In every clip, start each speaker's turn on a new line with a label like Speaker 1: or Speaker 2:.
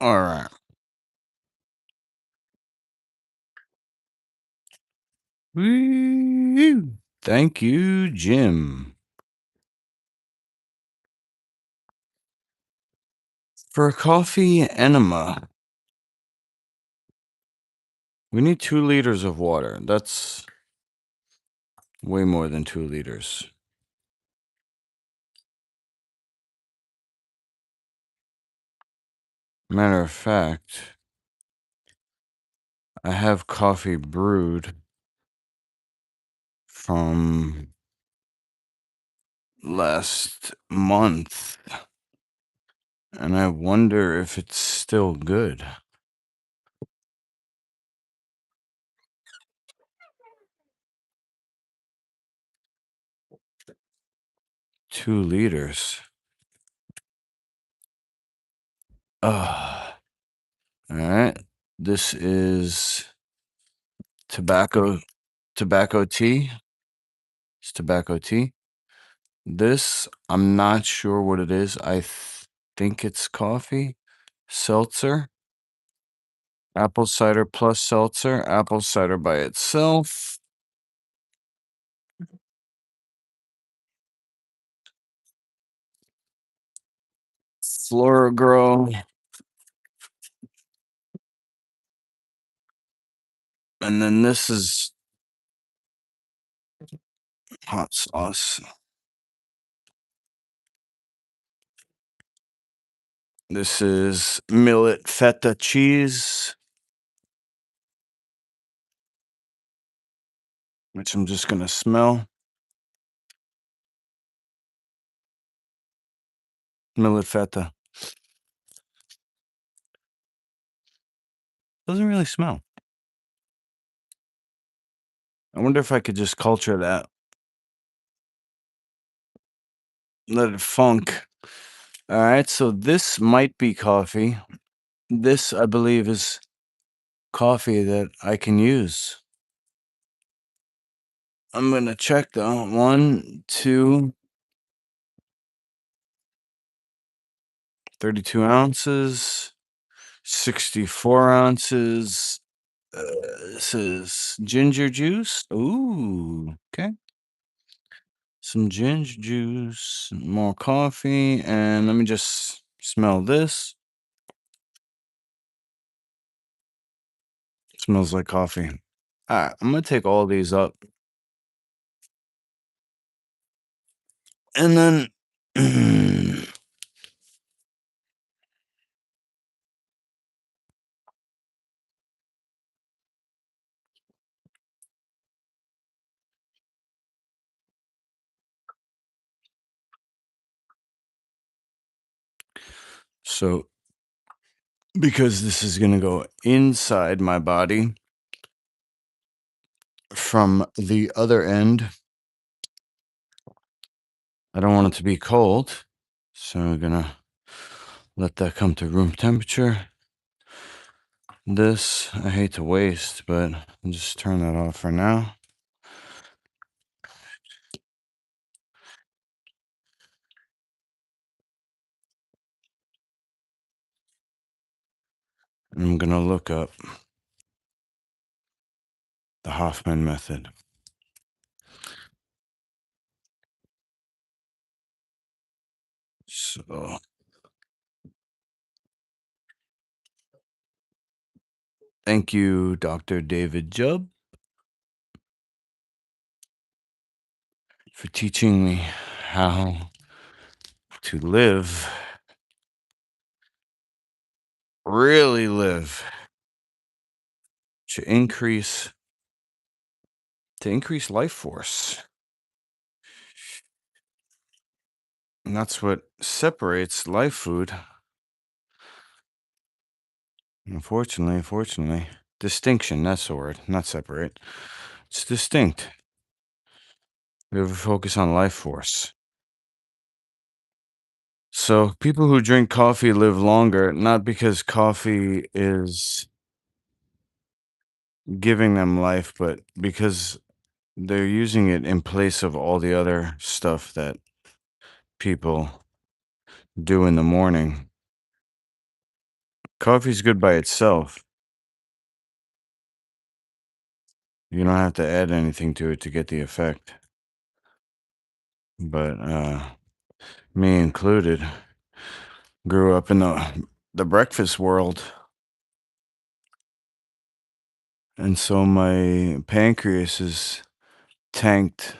Speaker 1: All right. Woo! Thank you, Jim. For a coffee enema, we need 2 liters of water. That's way more than 2 liters. Matter of fact, I have coffee brewed from last month, and I wonder if it's still good. 2 liters. All right. This is tobacco tea. It's tobacco tea. This, I'm not sure what it is. Think it's coffee. Seltzer. Apple cider plus seltzer. Apple cider by itself. Flora Grow. And then this is hot sauce. This is millet feta cheese, which I'm just going to smell. Millet feta. Doesn't really smell. I wonder if I could just culture that. Let it funk. All right, so this might be coffee. This, I believe, is coffee that I can use. I'm going to check though. 1, 2, 32 ounces, 64 ounces. This is ginger juice. Ooh, okay. Some ginger juice, more coffee, and let me just smell this. Smells like coffee. All right, I'm gonna take all these up, and then so because this is gonna go inside my body from the other end, I don't want it to be cold, so I'm gonna let that come to room temperature. This I hate to waste, but I'll just turn that off for now. And I'm gonna look up the Hoffman Method. So thank you, Dr. David Jubb, for teaching me how to live, really live, to increase life force. And that's what separates life food. Unfortunately. Distinction, that's the word, not separate. It's distinct. We have a focus on life force. So people who drink coffee live longer, not because coffee is giving them life, but because they're using it in place of all the other stuff that people do in the morning. Coffee's good by itself. You don't have to add anything to it to get the effect. But me included, grew up in the breakfast world, and so my pancreas is tanked,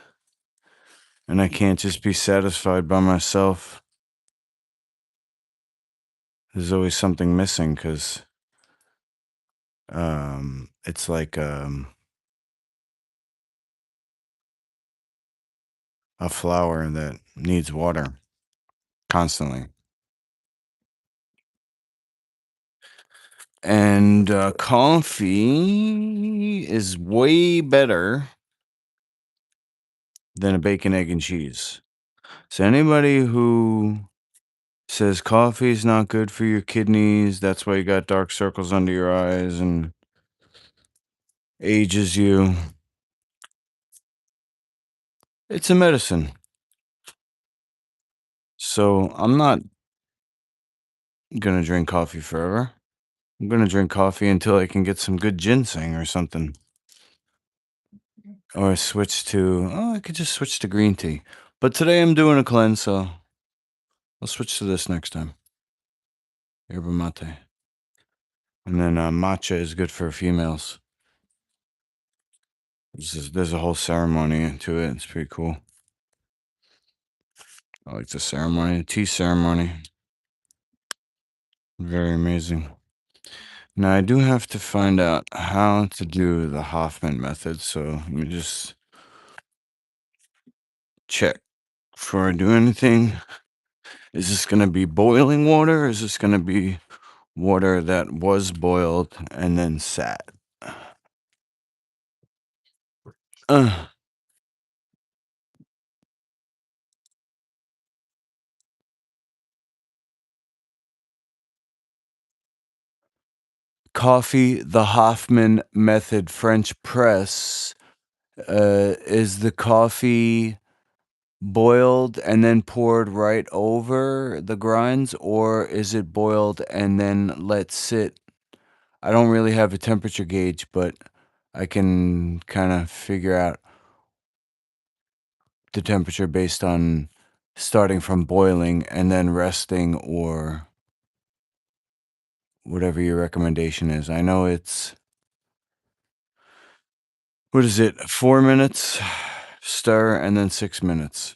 Speaker 1: and I can't just be satisfied by myself. There's always something missing because it's like a flower that needs water constantly. And coffee is way better than a bacon, egg, and cheese. So anybody who says coffee is not good for your kidneys, that's why you got dark circles under your eyes and ages you. It's a medicine. So I'm not gonna drink coffee forever. I'm gonna drink coffee until I can get some good ginseng or something. Or switch to, oh, I could just switch to green tea. But today I'm doing a cleanse, so I'll switch to this next time. Yerba mate. And then matcha is good for females. There's a whole ceremony to it. It's pretty cool. I like the ceremony, tea ceremony. Very amazing. Now, I do have to find out how to do the Hoffman method, so let me just check before I do anything. Is this going to be boiling water, or is this going to be water that was boiled and then sat? Uh, Coffee, the Hoffman Method French Press. Is the coffee boiled and then poured right over the grinds, or is it boiled and then let sit? I don't really have a temperature gauge, but I can kind of figure out the temperature based on starting from boiling and then resting, or whatever your recommendation is. I know it's, what is it, 4 minutes, stir, and then 6 minutes.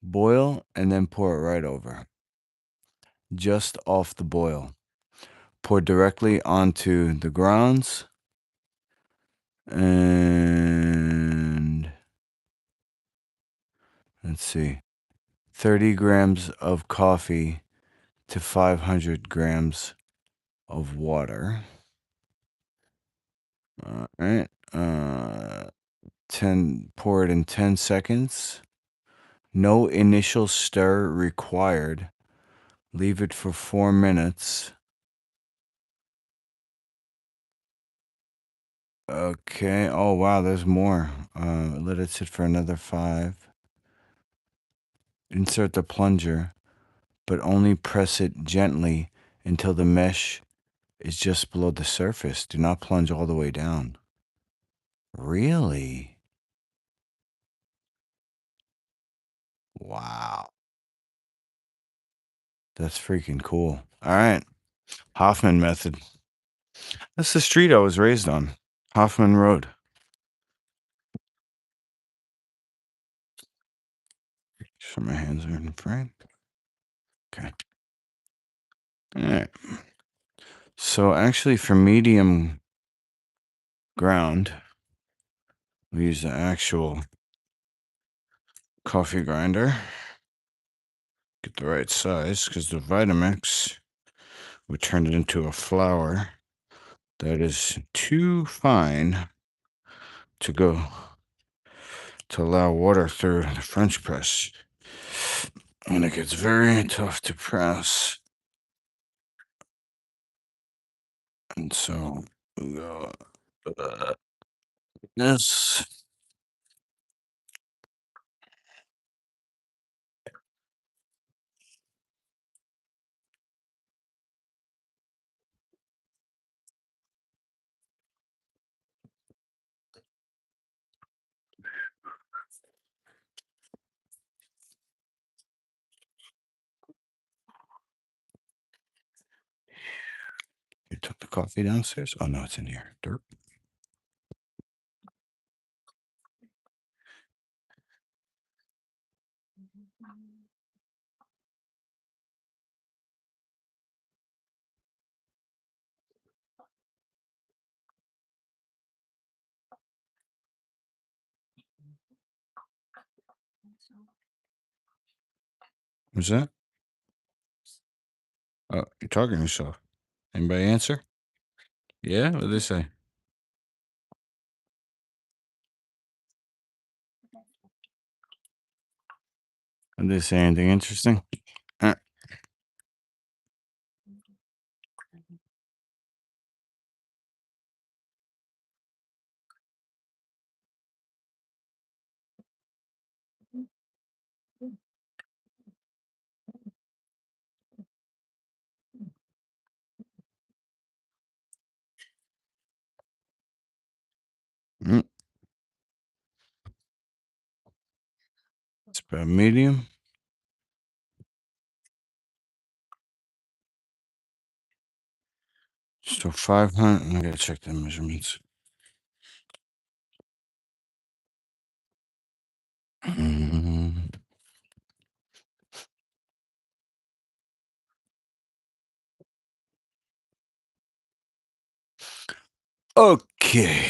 Speaker 1: Boil and then pour it right over. Just off the boil. Pour directly onto the grounds. And let's see, 30 grams of coffee to 500 grams of water. All right. 10, pour it in 10 seconds. No initial stir required. Leave it for 4 minutes. Okay. Oh, wow. There's more. Let it sit for another 5. Insert the plunger, but only press it gently until the mesh is just below the surface. Do not plunge all the way down. Really? Wow. That's freaking cool. All right. Hoffman method. That's the street I was raised on. Hoffman Road. So my hands are in frame. Okay. All right. So actually for medium ground, we use the actual coffee grinder. Get the right size because the Vitamix would turn it into a flour that is too fine to go to allow water through the French press. And it gets very tough to press. And so we go this. You took the coffee downstairs? Oh, no, it's in here. Dirt. What's that? Oh, you're talking to yourself. Anybody answer? Yeah? What did they say? Did they say anything interesting? Uh, mm, it's about medium. So 500. I gotta check the measurements. Mm, okay.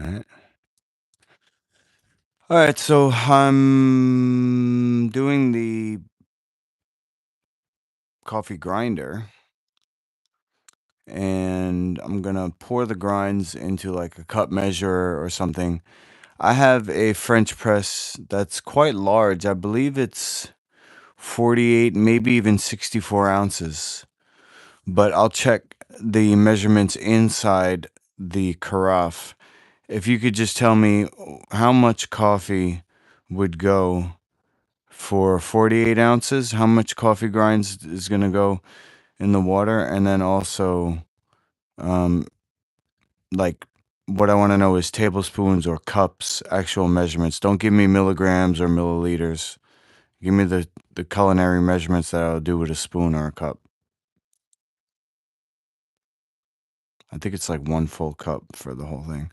Speaker 1: All right. All right. So I'm doing the coffee grinder, and I'm gonna pour the grinds into like a cup measure or something. I have a French press that's quite large. I believe it's 48, maybe even 64 ounces. But I'll check the measurements inside the carafe. If you could just tell me how much coffee would go for 48 ounces, how much coffee grinds is going to go in the water, and then also, um, like, what I want to know is tablespoons or cups, actual measurements. Don't give me milligrams or milliliters. Give me the culinary measurements that I'll do with a spoon or a cup. I think it's like 1 full cup for the whole thing.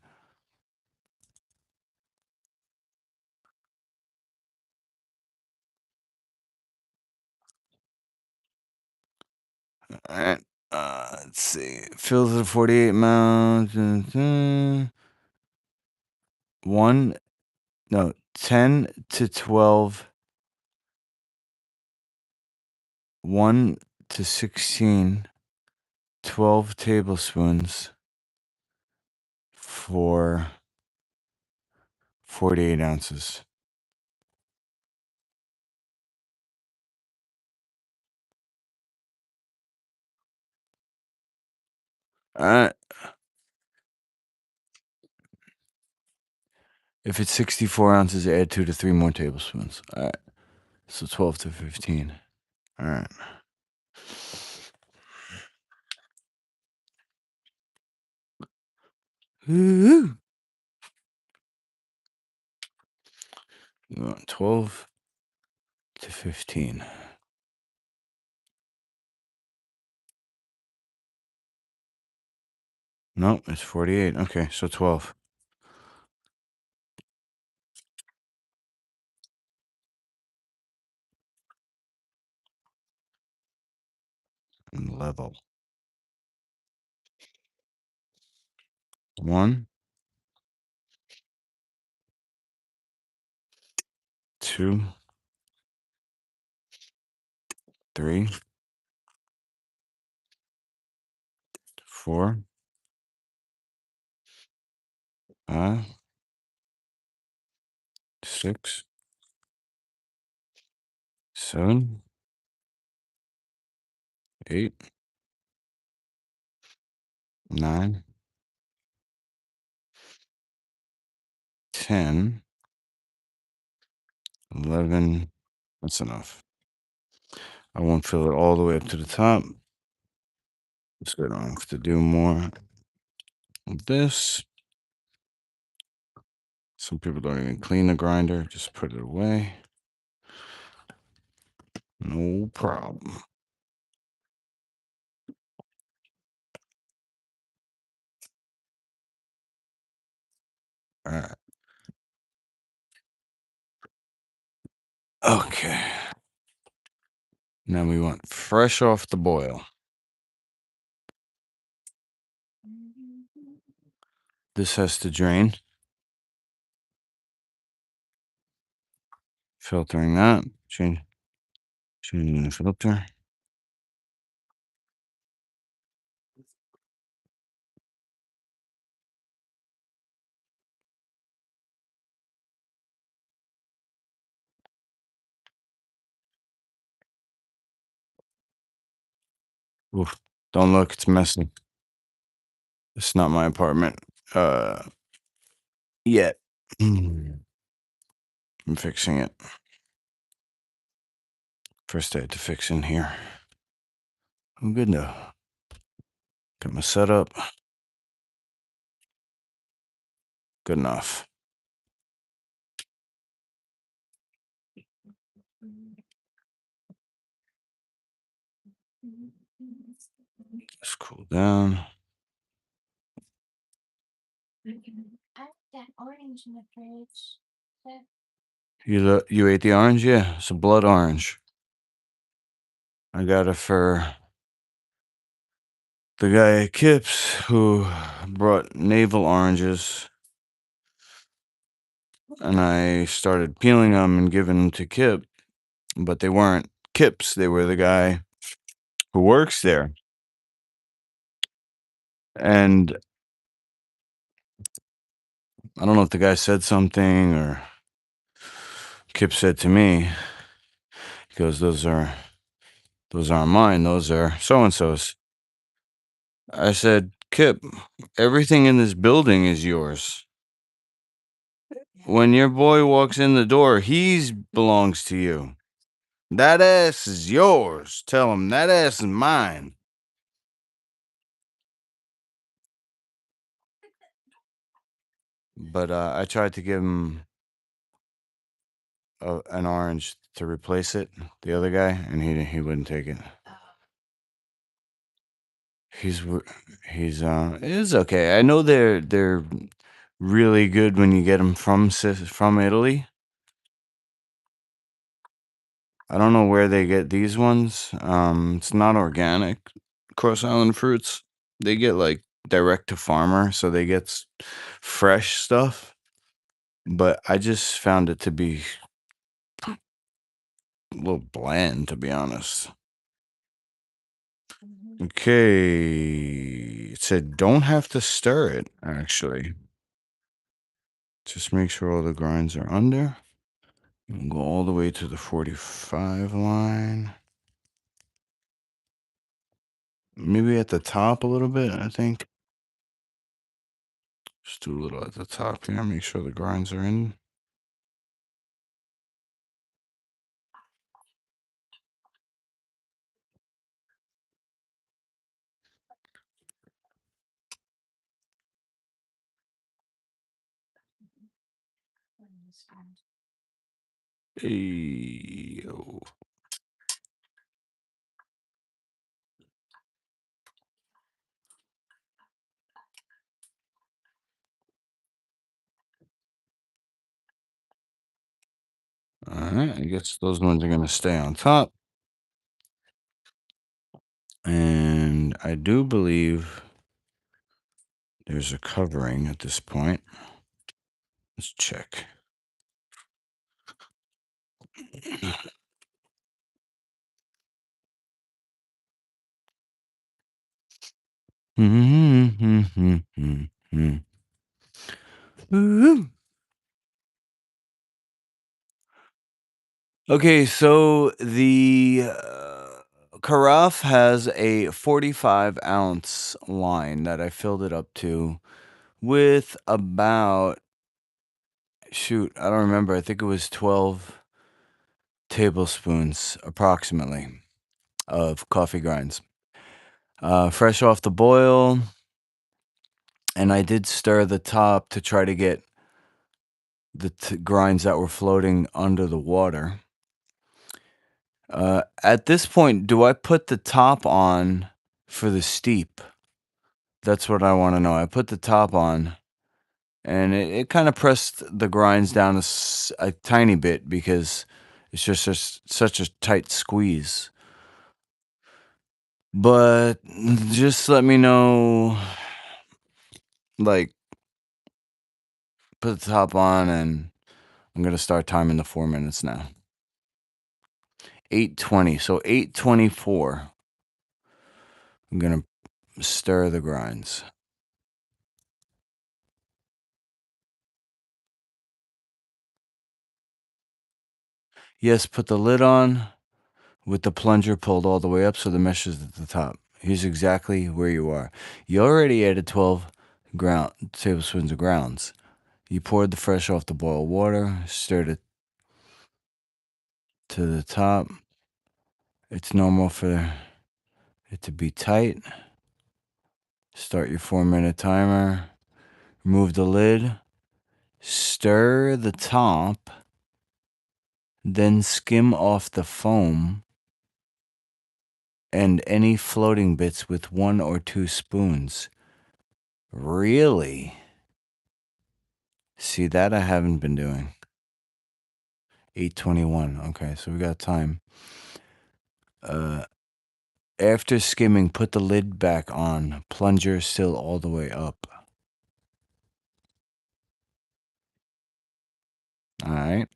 Speaker 1: Alright, let's see. Fills the 48 mount. 1, no, 10 to 12, 1 to 16, 12 tablespoons for 48 ounces. Alright. If it's 64 ounces, add 2 to 3 more tablespoons. Alright. So 12 to 15. Alright. Woo-hoo. You want 12 to 15. No, it's 48. Okay, so 12. And level. 1, 2, 3, 4, 5, 6, 7, 8, 9, 10, 11. That's enough. I won't fill it all the way up to the top. So I don't have to do more of this. Some people don't even clean the grinder, just put it away. No problem. All right. Okay. Now we want fresh off the boil. This has to drain. Filtering that. Changing the filter. Oof. Don't look, it's messy. It's not my apartment. Yet. I'm fixing it. First I had to fix in here. I'm good now. Got my setup. Good enough. Just cool down. You ate the orange? Yeah, it's a blood orange. I got it for the guy at Kips who brought navel oranges, and I started peeling them and giving them to Kip, but they weren't Kip's. They were the guy who works there. And I don't know if the guy said something or Kip said to me, he goes, those aren't mine. Those are so-and-so's. I said, Kip, everything in this building is yours. When your boy walks in the door, he belongs to you. That ass is yours. Tell him that ass is mine. But I tried to give him an orange to replace it, the other guy, and he wouldn't take it. He's it's okay. I know they're really good when you get them from Italy. I don't know where they get these ones. It's not organic. Cross Island fruits, they get like direct to farmer, so they get fresh stuff. But I just found it to be a little bland, to be honest. Okay, it said don't have to stir it. Actually, just make sure all the grinds are under. And go all the way to the 45 line. Maybe at the top a little bit, I think. Just do a little at the top here. Make sure the grinds are in. Hey, yo. All right, I guess those ones are going to stay on top. And I do believe there's a covering at this point. Let's check. Okay, so the carafe has a 45-ounce line that I filled it up to with about, shoot, I don't remember. I think it was 12 tablespoons approximately of coffee grinds. Fresh off the boil, and I did stir the top to try to get the grinds that were floating under the water. At this point, do I put the top on for the steep? That's what I want to know. I put the top on, and it kind of pressed the grinds down a tiny bit because it's just such a tight squeeze. But just let me know, like, put the top on, and I'm gonna start timing the 4 minutes now. 8:20, so 8:24. I'm gonna stir the grinds. Yes, put the lid on with the plunger pulled all the way up so the mesh is at the top. Here's exactly where you are. You already added 12 tablespoons of grounds. You poured the fresh off the boiled water, stirred it to the top. It's normal for it to be tight. Start your 4-minute timer. Remove the lid. Stir the top. Then skim off the foam and any floating bits with 1 or 2 spoons. Really? See, that I haven't been doing. 8:21. Okay, so we got time. After skimming, put the lid back on. Plunger still all the way up. All right.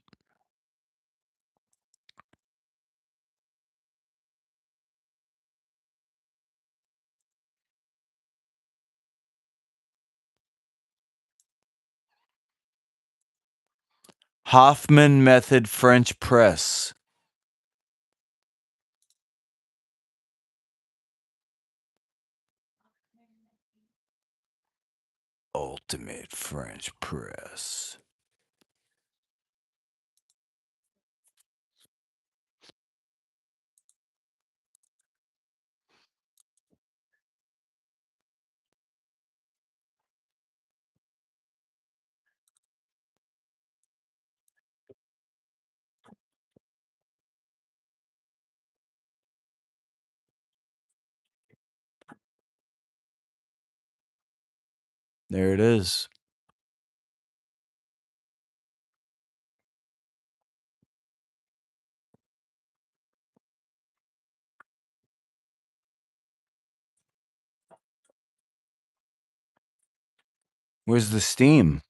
Speaker 1: Hoffman Method French Press. Ultimate French Press. There it is. Where's the steam?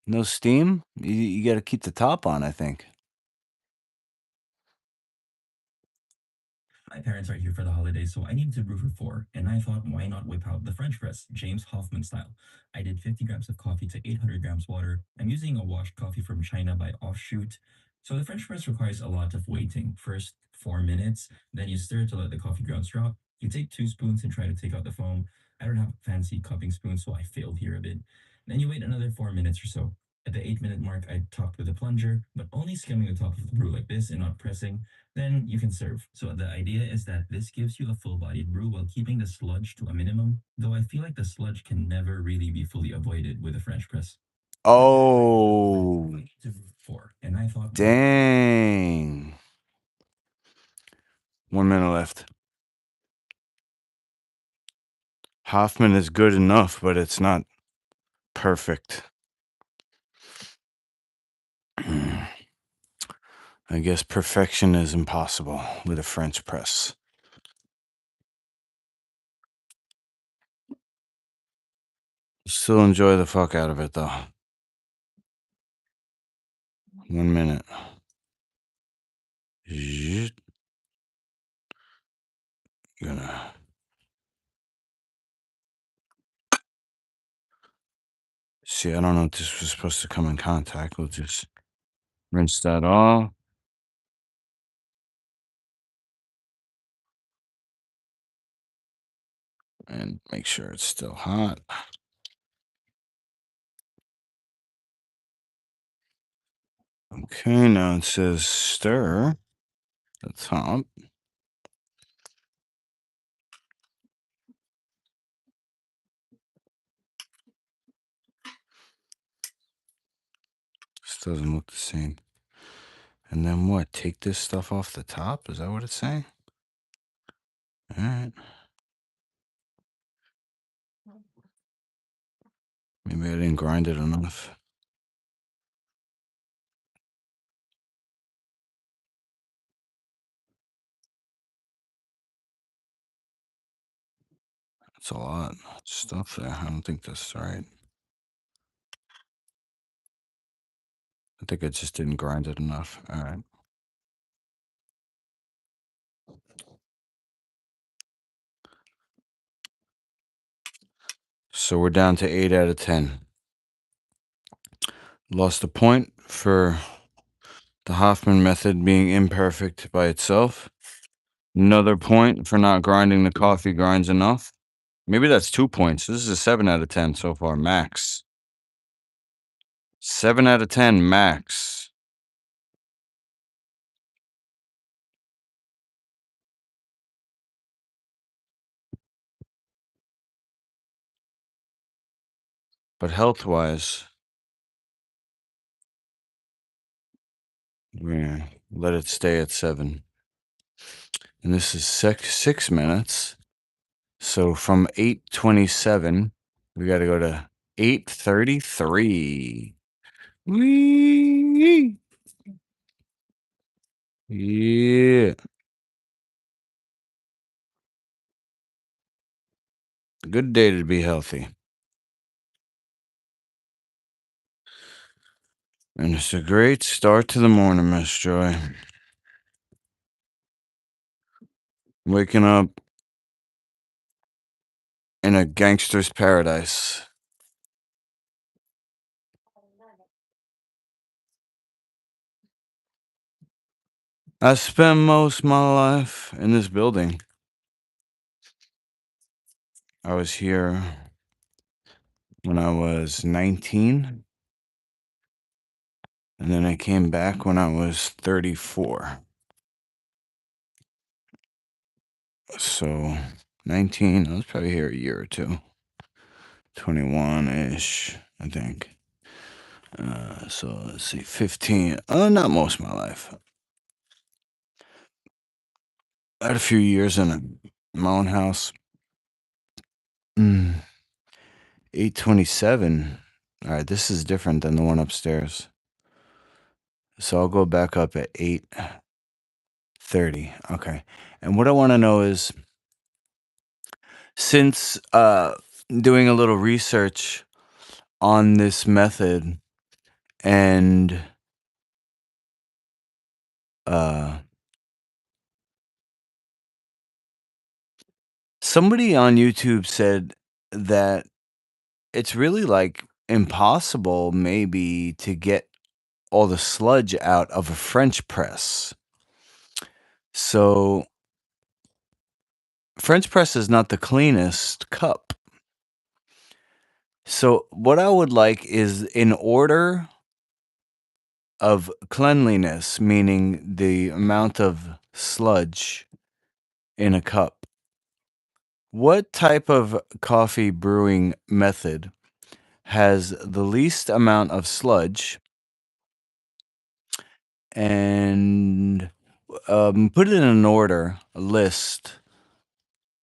Speaker 1: No steam? You got to keep the top on, I think.
Speaker 2: My parents are here for the holidays, so I needed to brew for four, and I thought, why not whip out the French press, James Hoffman style? I did 50 grams of coffee to 800 grams water. I'm using a washed coffee from China by Offshoot. So the French press requires a lot of waiting. First, 4 minutes, then you stir to let the coffee grounds drop. You take 2 spoons and try to take out the foam. I don't have a fancy cupping spoon, so I failed here a bit. Then you wait another 4 minutes or so. At the 8 minute mark, I topped with a plunger, but only skimming the top of the brew like this and not pressing. Then you can serve. So the idea is that this gives you a full-bodied brew while keeping the sludge to a minimum, though I feel like the sludge can never really be fully avoided with a French press.
Speaker 1: Oh,
Speaker 2: And I thought,
Speaker 1: dang. 1 minute left. Hoffman is good enough, but it's not perfect. I guess perfection is impossible with a French press. Still enjoy the fuck out of it, though. 1 minute. see. I don't know if this was supposed to come in contact. We'll just rinse that off. And make sure it's still hot. Okay, now it says stir the top. This doesn't look the same. And then what? Take this stuff off the top? Is that what it's saying? All right. Maybe I didn't grind it enough. That's a lot of stuff there. I don't think that's right. I think I just didn't grind it enough. All right. So we're down to 8 out of 10. Lost a point for the Hoffman method being imperfect by itself. Another point for not grinding the coffee grinds enough. Maybe that's 2 points. This is a 7 out of 10 so far, max. 7 out of 10, max. But health-wise, we're gonna let it stay at 7. And this is 6 minutes. So from 8:27, we got to go to 8:33. Whee! Yeah. Good day to be healthy. And it's a great start to the morning, Miss Joy. Waking up in a gangster's paradise. I spent most of my life in this building. I was here when I was 19, and then I came back when I was 34. So 19, I was probably here a year or two. 21-ish, I think. So let's see, 15. Not most of my life. I had a few years in my own house. 8:27. All right, this is different than the one upstairs. So I'll go back up at 8:30. Okay. And what I want to know is, since doing a little research on this method, and somebody on YouTube said that it's really like impossible maybe to get all the sludge out of a French press. So French press is not the cleanest cup. So what I would like is, in order of cleanliness, meaning the amount of sludge in a cup, what type of coffee brewing method has the least amount of sludge? And put it in an order, a list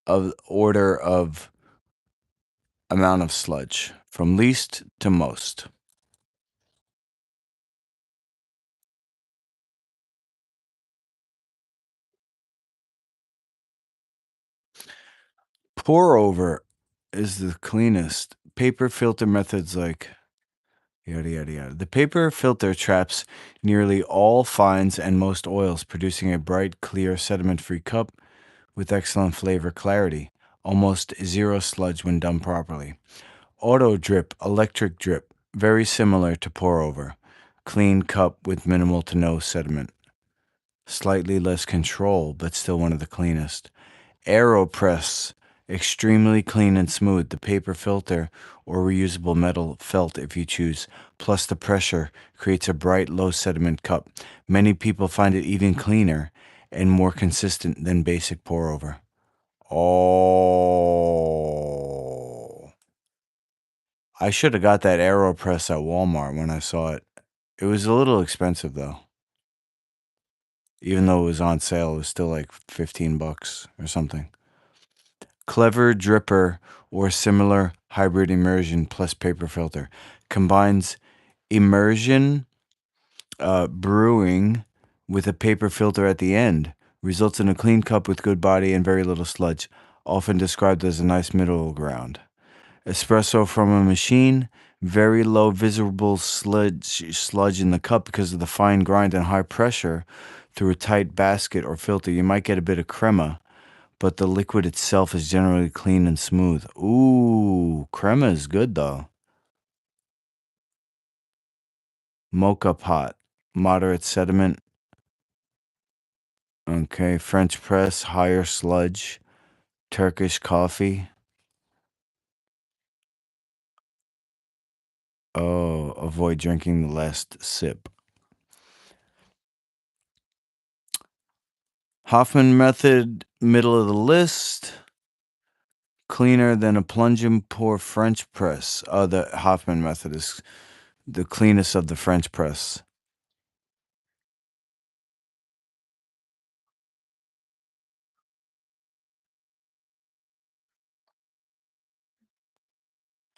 Speaker 1: of order of amount of sludge from least to most. Pour over is the cleanest. Paper filter methods like yada yada yada. The paper filter traps nearly all fines and most oils, producing a bright, clear, sediment-free cup with excellent flavor clarity. Almost zero sludge when done properly. Auto drip, electric drip. very similar to pour over. Clean cup with minimal to no sediment. Slightly less control, but still one of the cleanest. AeroPress, extremely clean and smooth. The paper filter or reusable metal felt if you choose. Plus the pressure creates a bright, low sediment cup. Many people find it even cleaner and more consistent than basic pour over. Oh, I should have got that AeroPress at Walmart when I saw it. It was a little expensive though. Even though it was on sale, it was still like $15 or something. Clever Dripper or similar hybrid immersion plus paper filter combines immersion brewing with a paper filter at the end. Results in a clean cup with good body and very little sludge, often described as a nice middle ground. Espresso from a machine, very low visible sludge in the cup because of the fine grind and high pressure through a tight basket or filter. You might get a bit of crema, but the liquid itself is generally clean and smooth. Ooh, crema is good though. Mocha pot, moderate sediment. Okay, French press, higher sludge. Turkish coffee. Oh, avoid drinking the last sip. Hoffman Method, middle of the list. Cleaner than a plunge and pour French press. Oh, the Hoffman Method is the cleanest of the French press.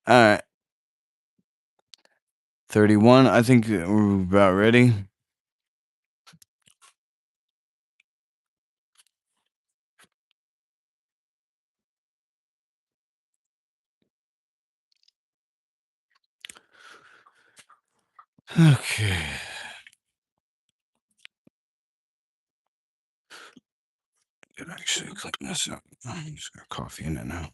Speaker 1: All right. 31. I think we're about ready. Okay. Could actually clean this up. Just got coffee in it now.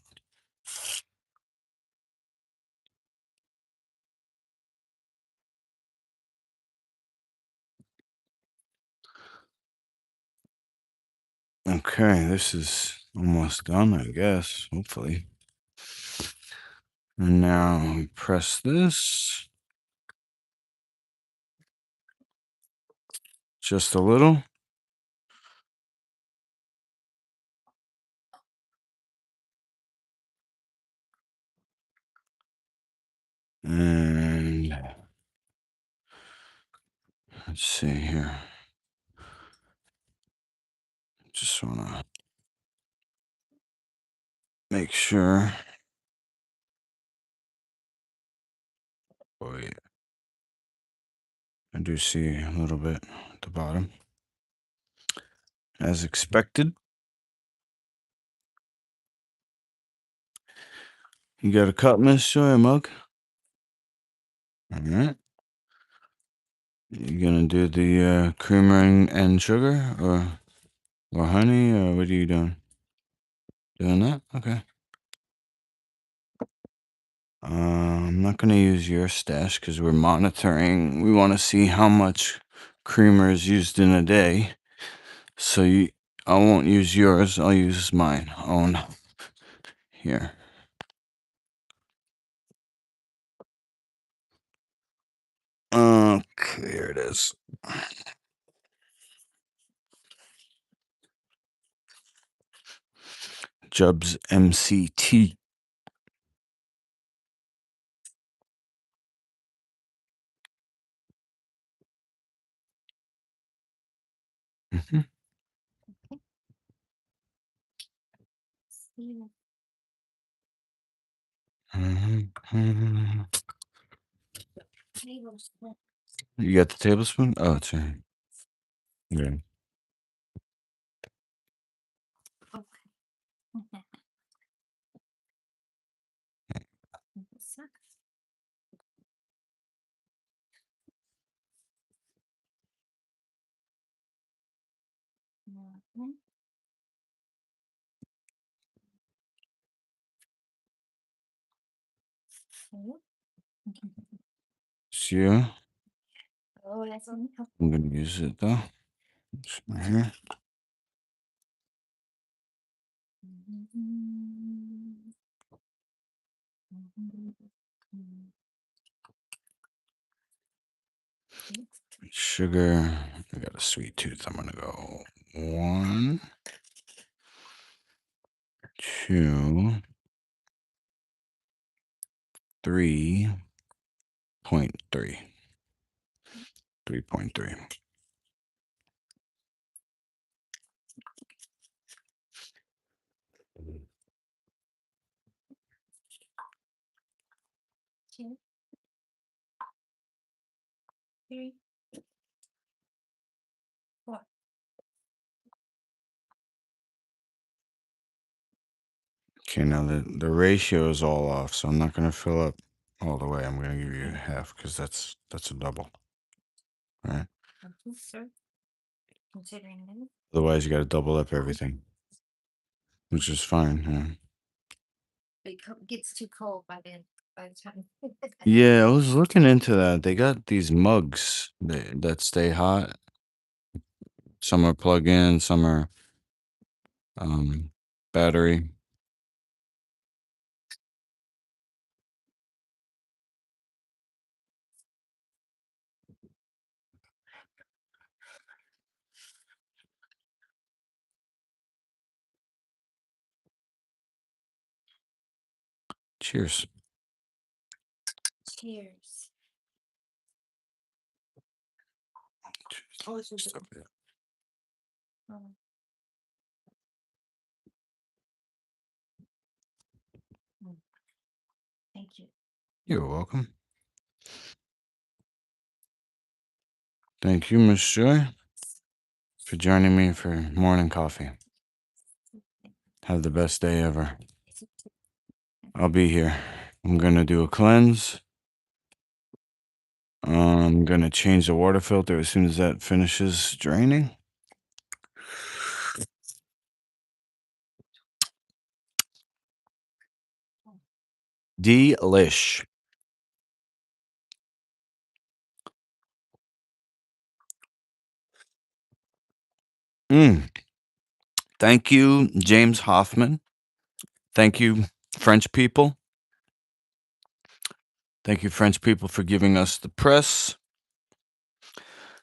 Speaker 1: Okay, this is almost done, I guess, hopefully. And now we press this. Just a little. And let's see here. Just want to make sure. Oh, yeah. I do see a little bit at the bottom. As expected. You got a cup, Miss Joy, a mug? All right. You gonna do the creamer and sugar or honey, or what are you doing? Doing that? Okay. I'm not gonna use your stash because we're monitoring. We want to see how much creamer is used in a day. So I won't use yours. I'll use mine own here. Okay, here it is. Jubs MCT. Mhm. Mhm, mhm. You got the tablespoon? Oh, it's right. Yeah. you. I'm gonna use it though. It's right here. Sugar. I got a sweet tooth. I'm gonna go 1, 2, 3.3. 3.3. Okay, now the ratio is all off, so I'm not gonna fill up all the way. I'm gonna give you half because that's a double. All right. Otherwise, you got to double up everything, which is fine. Yeah. Yeah, I was looking into that. They got these mugs that stay hot. Some are plug-in, some are battery. Cheers. Stop it. You're welcome. Thank you, Miss Joy, for joining me for morning coffee. Have the best day ever. I'll be here. I'm gonna do a cleanse. I'm gonna change the water filter as soon as that finishes draining. Delish. Thank you, James Hoffman. Thank you, French people. Thank you, French people, for giving us the press.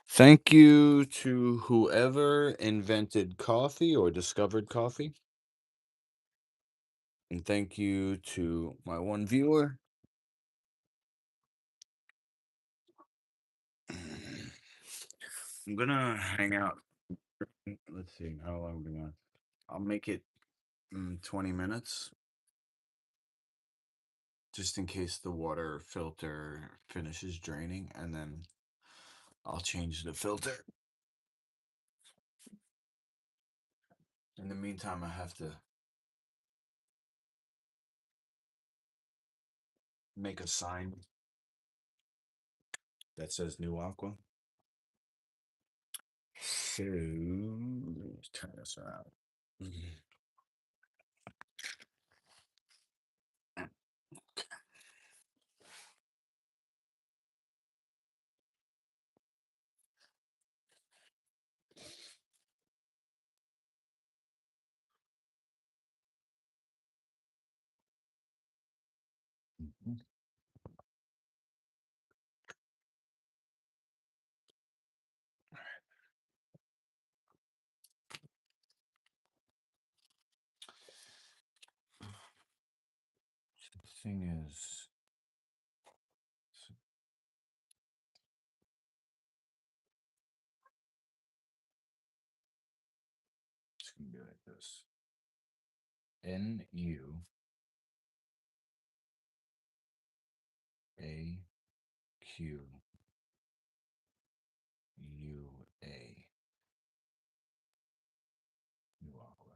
Speaker 1: Thank you to whoever invented coffee or discovered coffee. And thank you to my one viewer. I'm gonna hang out. Let's see how long we're going. I'll make it 20 minutes, just in case the water filter finishes draining, and then I'll change the filter. In the meantime, I have to make a sign that says Nu Aqua. So let's turn this around. The thing is, it's gonna be like this: NUAQUA. Nu Aqua.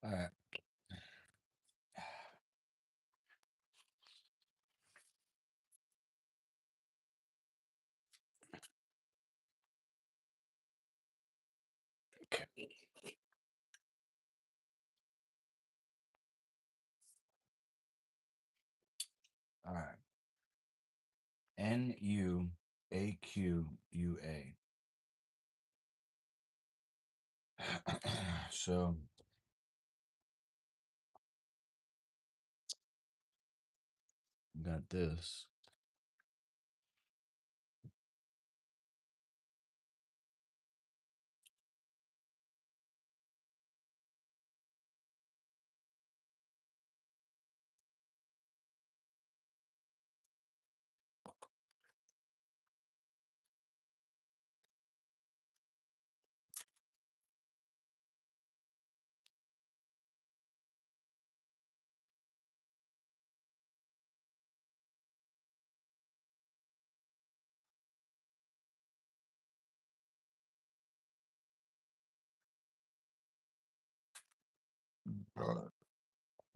Speaker 1: All right. Okay. All right. NUAQUA. So got this.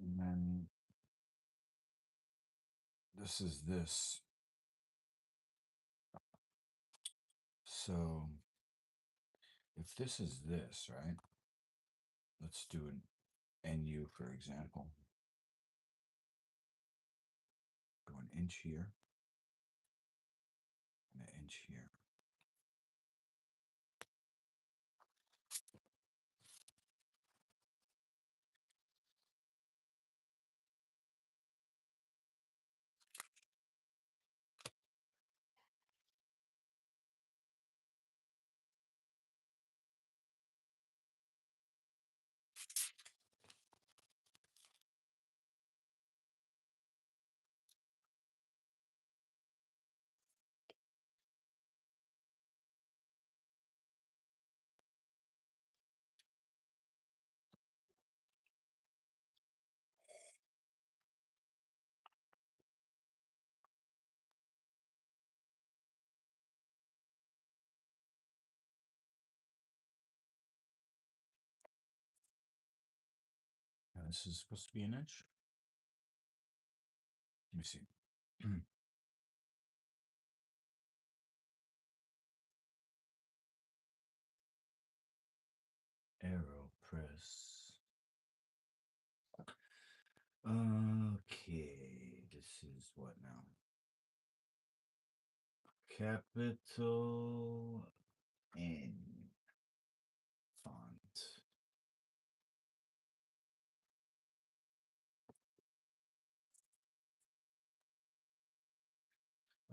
Speaker 1: And then this is this. So if this is this, right? Let's do an NU, for example. Go an inch here and an inch here. Now this is supposed to be an inch. Let me see. AeroPress. Okay, this is what now? Capital N font.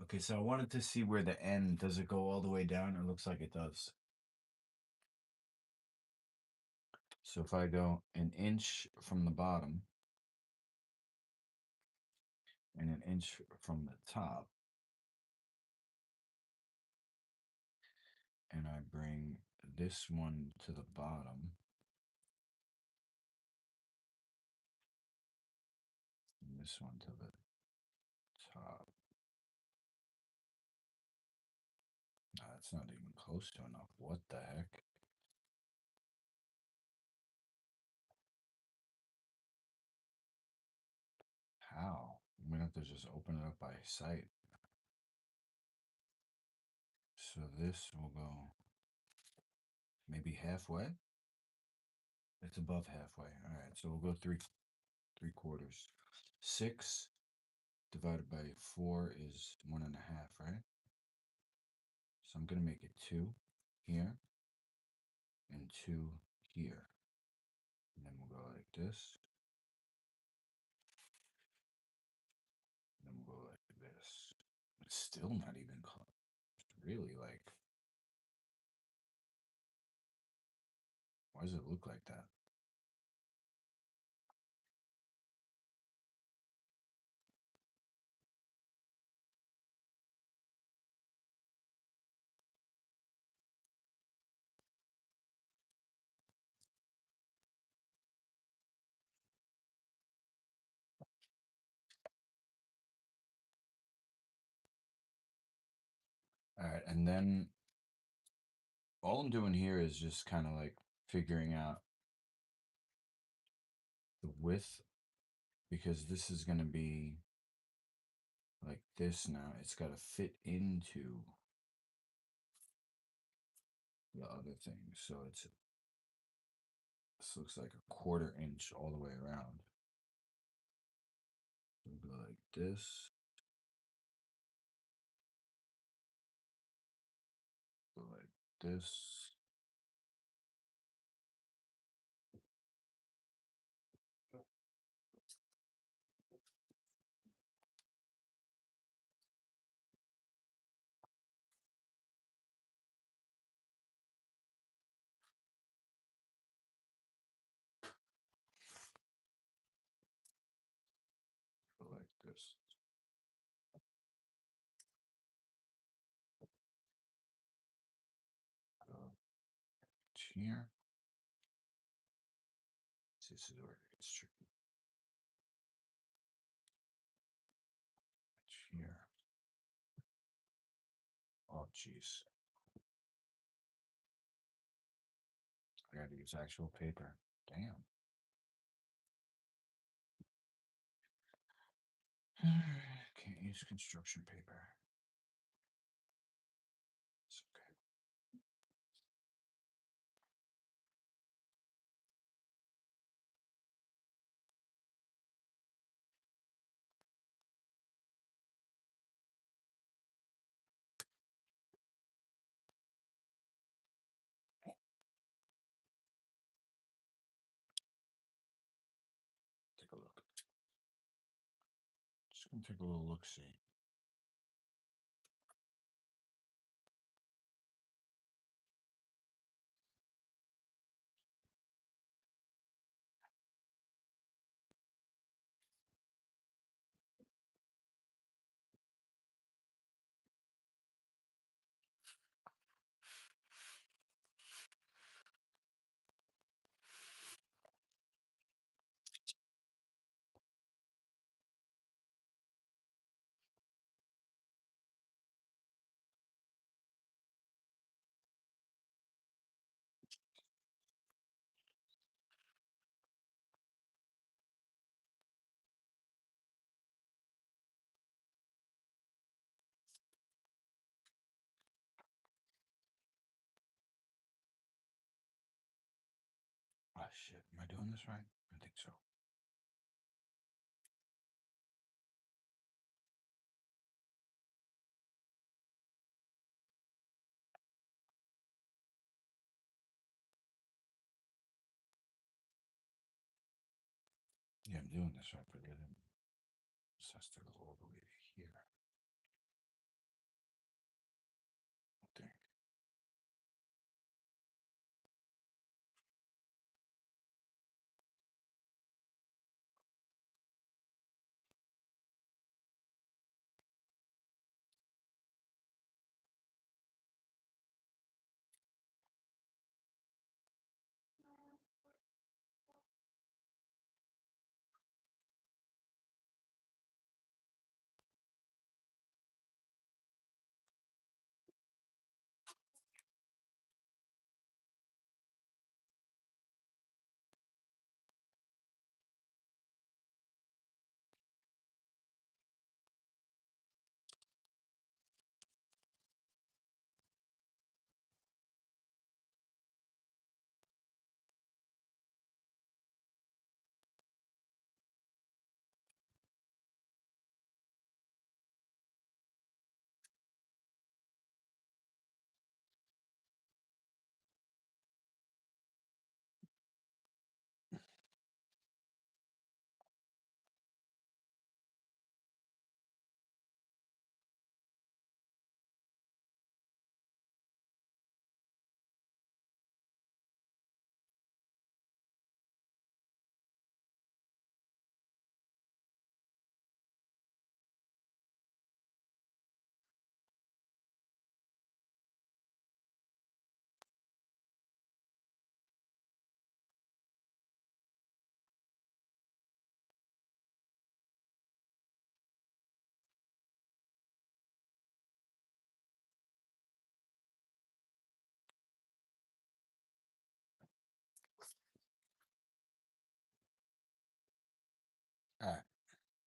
Speaker 1: Okay, so I wanted to see where the N, does it go all the way down? It looks like it does. So if I go an inch from the bottom and an inch from the top, and I bring this one to the bottom, and this one to the top. No, that's not even close to enough. What the heck? How? I'm gonna have to just open it up by sight. So this will go maybe halfway. It's above halfway. All right, so we'll go three quarters. 6 divided by 4 is 1.5, right? So I'm gonna make it 2 here and 2 here. And then we'll go like this. And then we'll go like this. It's still not even close. Really, like, why does it look like that? All right, and then all I'm doing here is just kind of like figuring out the width, because this is going to be like this now. It's got to fit into the other thing. So this looks like a 1/4 inch all the way around. So we'll go like this. Go like this. Go like this. Go here. This is where it gets tricky. Here. Oh, jeez. I gotta use actual paper. Damn. Can't use construction paper. It's okay. Take a look. Just gonna take a little look see. Oh shit, am I doing this right? I think so. Yeah, I'm doing this right, but it just has to go all the way to here. I think.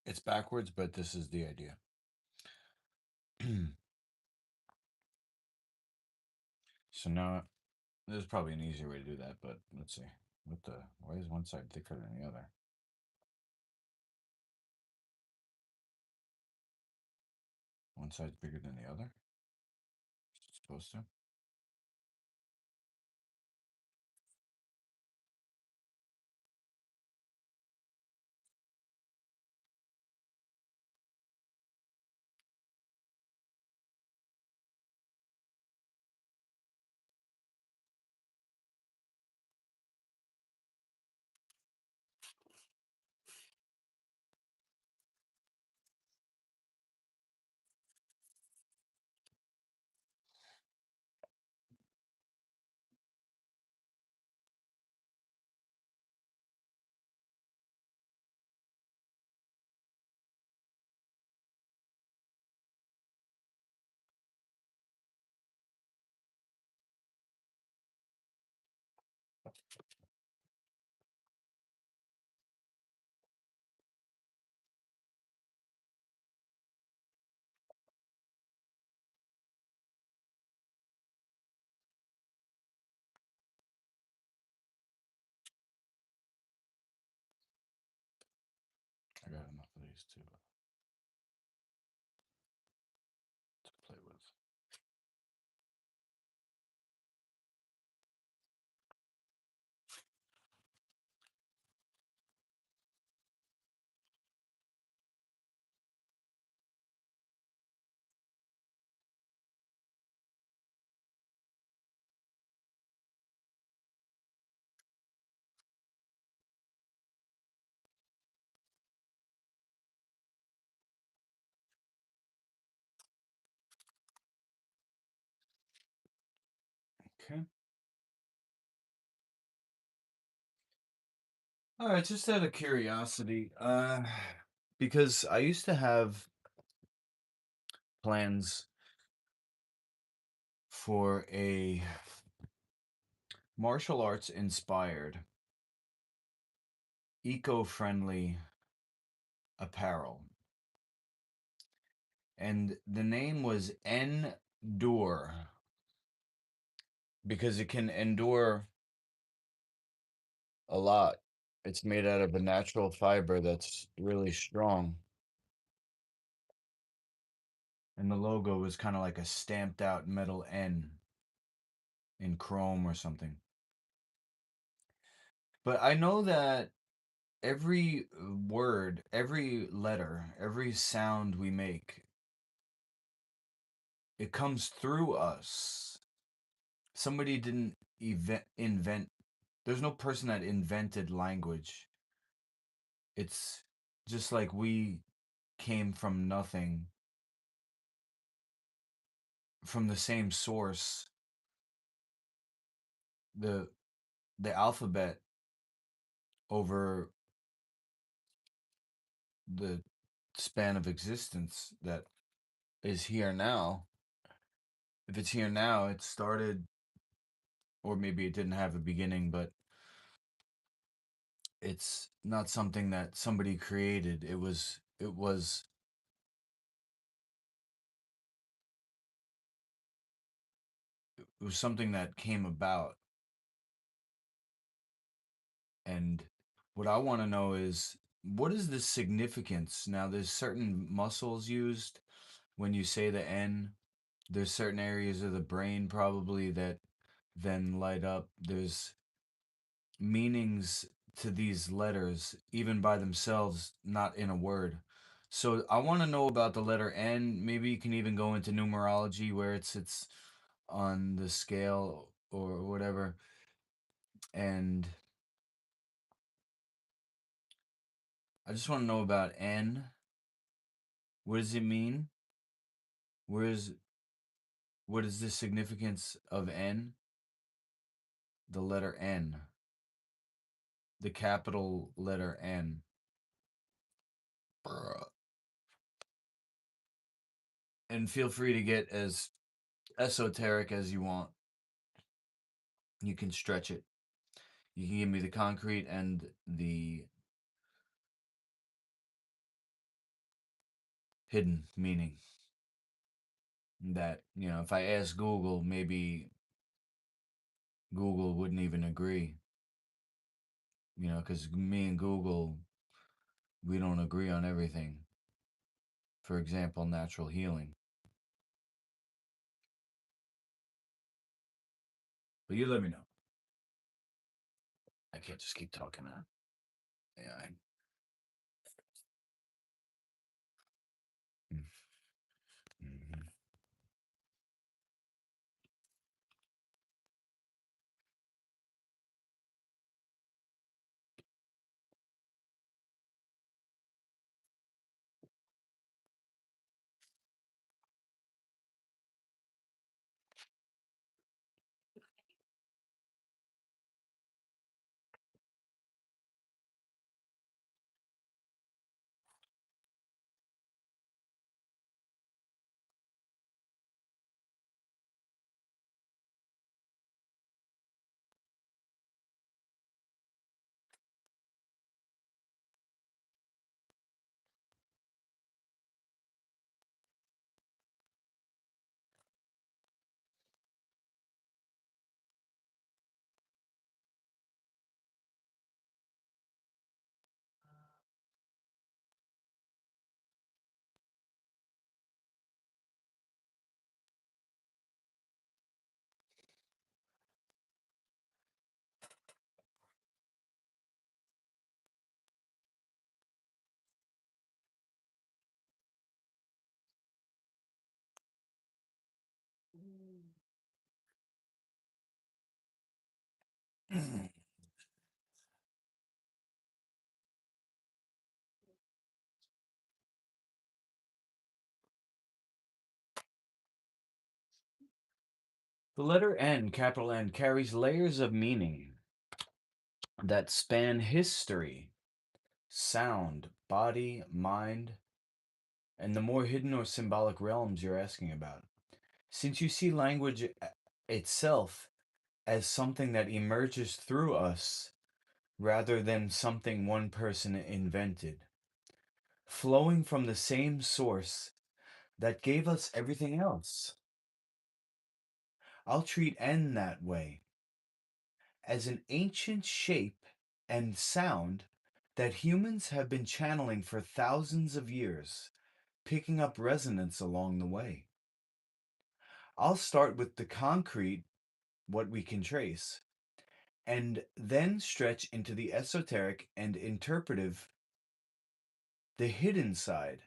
Speaker 1: It's backwards, but this is the idea. So now, there's probably an easier way to do that, but let's see. Why is one side thicker than the other? One side's bigger than the other? It's supposed to? I got enough of these to play with. Okay. All right, just out of curiosity, because I used to have plans for a martial arts inspired, eco-friendly apparel. And the name was Endure because it can endure a lot. It's made out of a natural fiber that's really strong. And the logo was kind of like a stamped out metal N in chrome or something. But I know that every word, every letter, every sound we make, it comes through us. Somebody didn't invent, there's no person that invented language. It's just like we came from nothing, from the same source. The the alphabet over the span of existence that is here now. If it's here now, it started, or maybe it didn't have a beginning, but it's not something that somebody created. It was something that came about. And what I want to know is, what is the significance? Now, there's certain muscles used when you say the N. There's certain areas of the brain probably that then light up. There's meanings to these letters, even by themselves, not in a word. So I want to know about the letter N. Maybe you can even go into numerology where it sits on the scale or whatever. And I just want to know about N. What does it mean? Where is what is the significance of N? The letter N. The capital letter N. And feel free to get as esoteric as you want. You can stretch it. You can give me the concrete and the hidden meaning. That, if I ask Google, maybe Google wouldn't even agree. Because me and Google, we don't agree on everything. For example, natural healing. But you let me know. I can't just keep talking on AI. Mm-hmm. The letter N, capital N, carries layers of meaning that span history, sound, body, mind, and the more hidden or symbolic realms you're asking about. Since you see language itself as something that emerges through us rather than something one person invented, flowing from the same source that gave us everything else. I'll treat N that way, as an ancient shape and sound that humans have been channeling for thousands of years, picking up resonance along the way. I'll start with the concrete, what we can trace, and then stretch into the esoteric and interpretive, the hidden side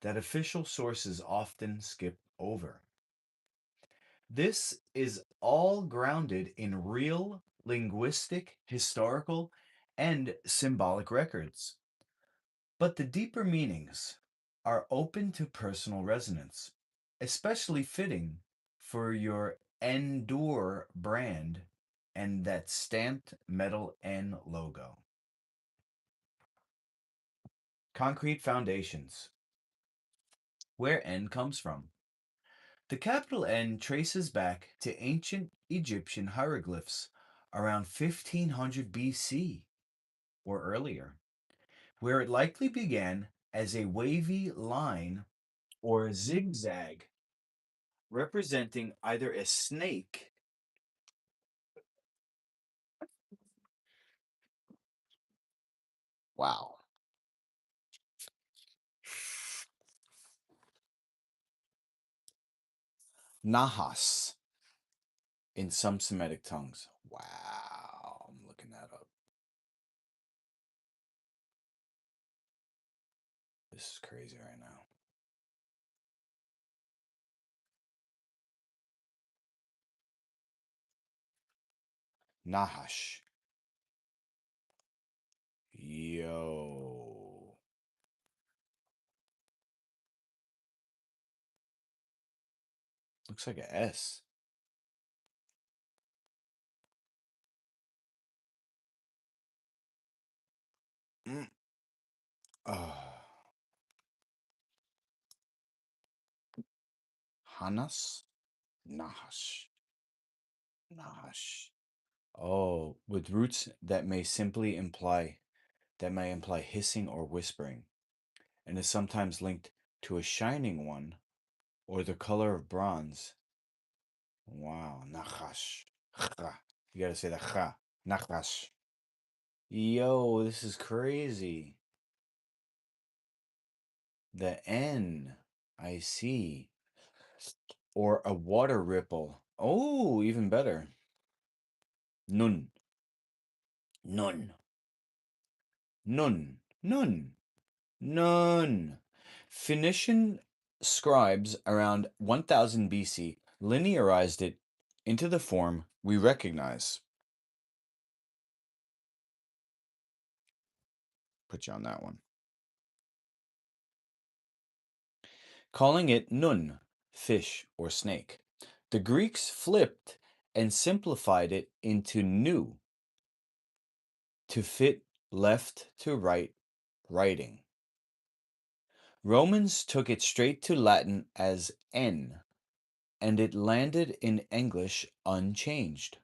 Speaker 1: that official sources often skip over. This is all grounded in real linguistic, historical, and symbolic records. But the deeper meanings are open to personal resonance, especially fitting for your Endure brand and that stamped metal N logo. Concrete foundations. Where N comes from. The capital N traces back to ancient Egyptian hieroglyphs around 1500 BC or earlier, where it likely began as a wavy line or a zigzag representing either a snake. Wow. Nahas in some Semitic tongues. Wow. I'm looking that up. This is crazy right now. Nahash. Yo. Looks like a S. Mm. Hanas? Nahash. Nahash. Oh, with roots that may imply hissing or whispering, and is sometimes linked to a shining one or the color of bronze. Wow, nachash. You gotta say the cha. Nachash. Yo, this is crazy. The N. I see. Or a water ripple. Oh, even better. Nun. Nun. Nun. Nun. Nun. Phoenician scribes around 1000 BC linearized it into the form we recognize. Put you on that one. Calling it nun, fish or snake. The Greeks flipped and simplified it into nu, to fit left to right writing. Romans took it straight to Latin as n, and it landed in English unchanged.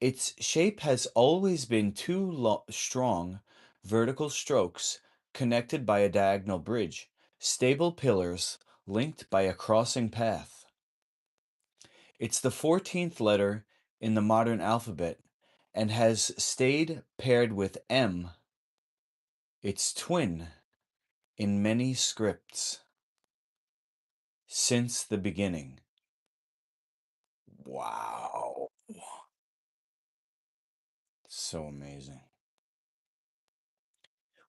Speaker 1: Its shape has always been two strong vertical strokes connected by a diagonal bridge, stable pillars linked by a crossing path. It's the 14th letter in the modern alphabet and has stayed paired with M, its twin, in many scripts since the beginning. Wow. So amazing.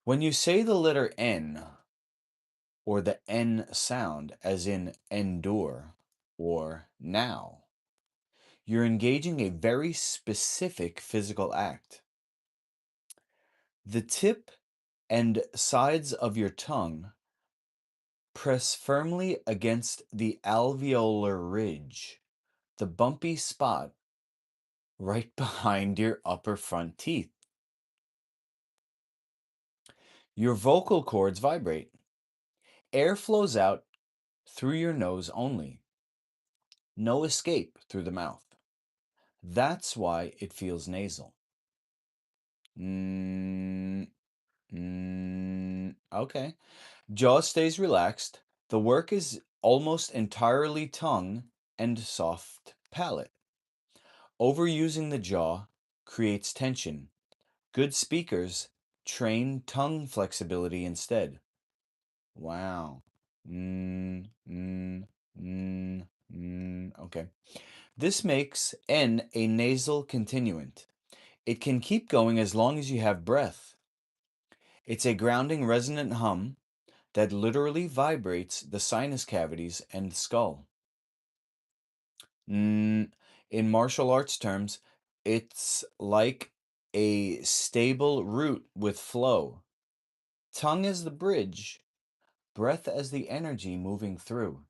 Speaker 1: When you say the letter N, or the N sound, as in endure or now, you're engaging a very specific physical act. The tip and sides of your tongue press firmly against the alveolar ridge, the bumpy spot right behind your upper front teeth. Your vocal cords vibrate. Air flows out through your nose only. No escape through the mouth. That's why it feels nasal. Okay. Jaw stays relaxed. The work is almost entirely tongue and soft palate. Overusing the jaw creates tension. Good speakers train tongue flexibility instead. Wow. Okay. This makes N a nasal continuant. It can keep going as long as you have breath. It's a grounding resonant hum that literally vibrates the sinus cavities and skull. In martial arts terms, it's like a stable root with flow. Tongue as the bridge, breath as the energy moving through.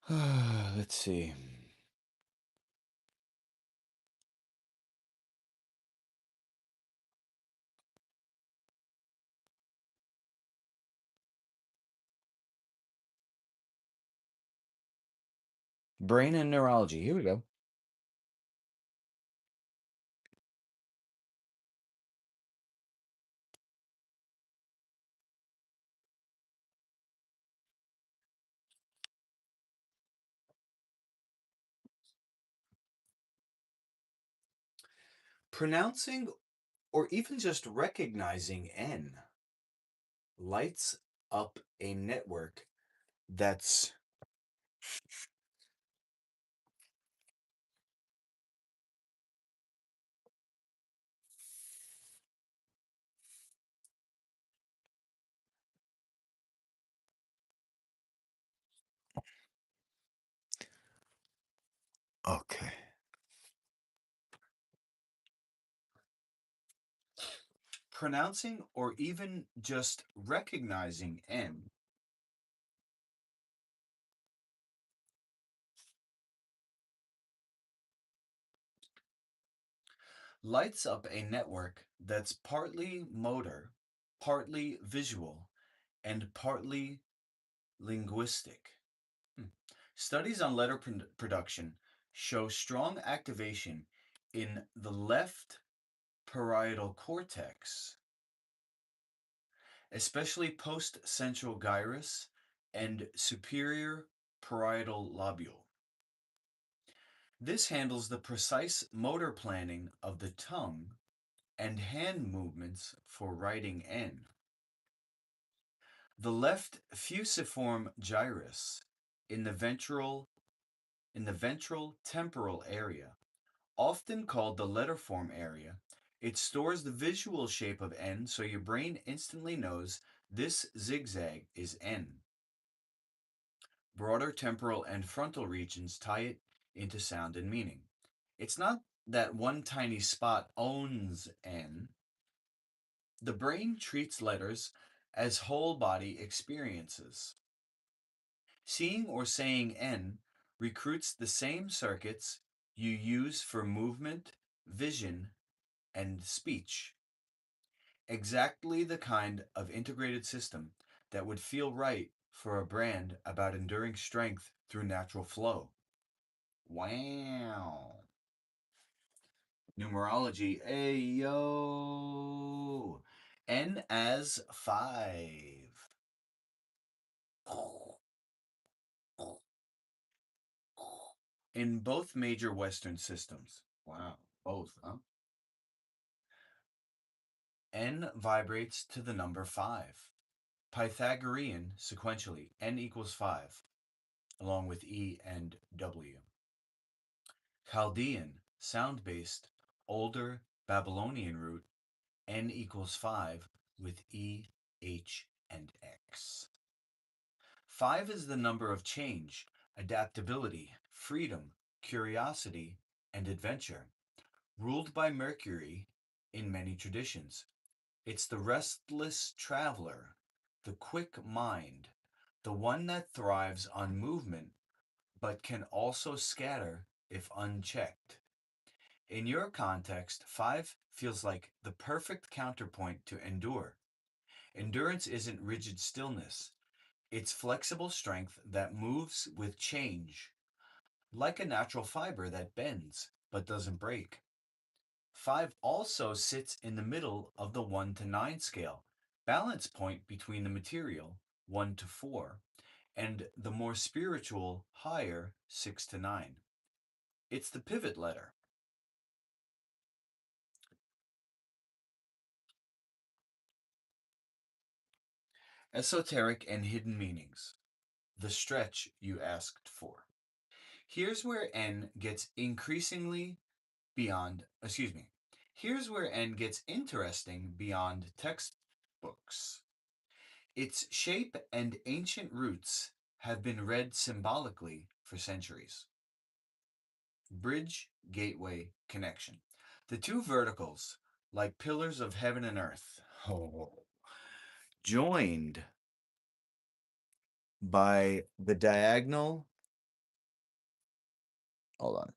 Speaker 1: Let's see. Brain and neurology. Here we go. Pronouncing or even just recognizing N lights up a network that's okay. Pronouncing or even just recognizing N lights up a network that's partly motor, partly visual, and partly linguistic. Hmm. Studies on letter production show strong activation in the left parietal cortex, especially post-central gyrus and superior parietal lobule. This handles the precise motor planning of the tongue and hand movements for writing N. The left fusiform gyrus in the ventral temporal area, often called the letterform area, it stores the visual shape of N so your brain instantly knows this zigzag is N. Broader temporal and frontal regions tie it into sound and meaning. It's not that one tiny spot owns N. The brain treats letters as whole body experiences. Seeing or saying N recruits the same circuits you use for movement, vision, and speech. Exactly the kind of integrated system that would feel right for a brand about enduring strength through natural flow. Wow. Numerology. Ayo. N as 5. In both major Western systems. Wow. Both, huh? N vibrates to the number 5. Pythagorean, sequentially, N equals 5, along with E and W. Chaldean, sound-based, older Babylonian root, N equals 5 with E, H, and X. 5 is the number of change, adaptability, freedom, curiosity, and adventure, ruled by Mercury in many traditions. It's the restless traveler, the quick mind, the one that thrives on movement but can also scatter if unchecked. In your context, 5 feels like the perfect counterpoint to endure. Endurance isn't rigid stillness, it's flexible strength that moves with change, like a natural fiber that bends but doesn't break. 5 also sits in the middle of the 1 to 9 scale, balance point between the material, 1 to 4, and the more spiritual, higher, 6 to 9. It's the pivot letter. Esoteric and hidden meanings. The stretch you asked for. Here's where N gets increasingly beyond, excuse me, here's where N gets interesting beyond textbooks. Its shape and ancient roots have been read symbolically for centuries. Bridge, gateway, connection. The two verticals, like pillars of heaven and earth, joined by the diagonal. Hold on.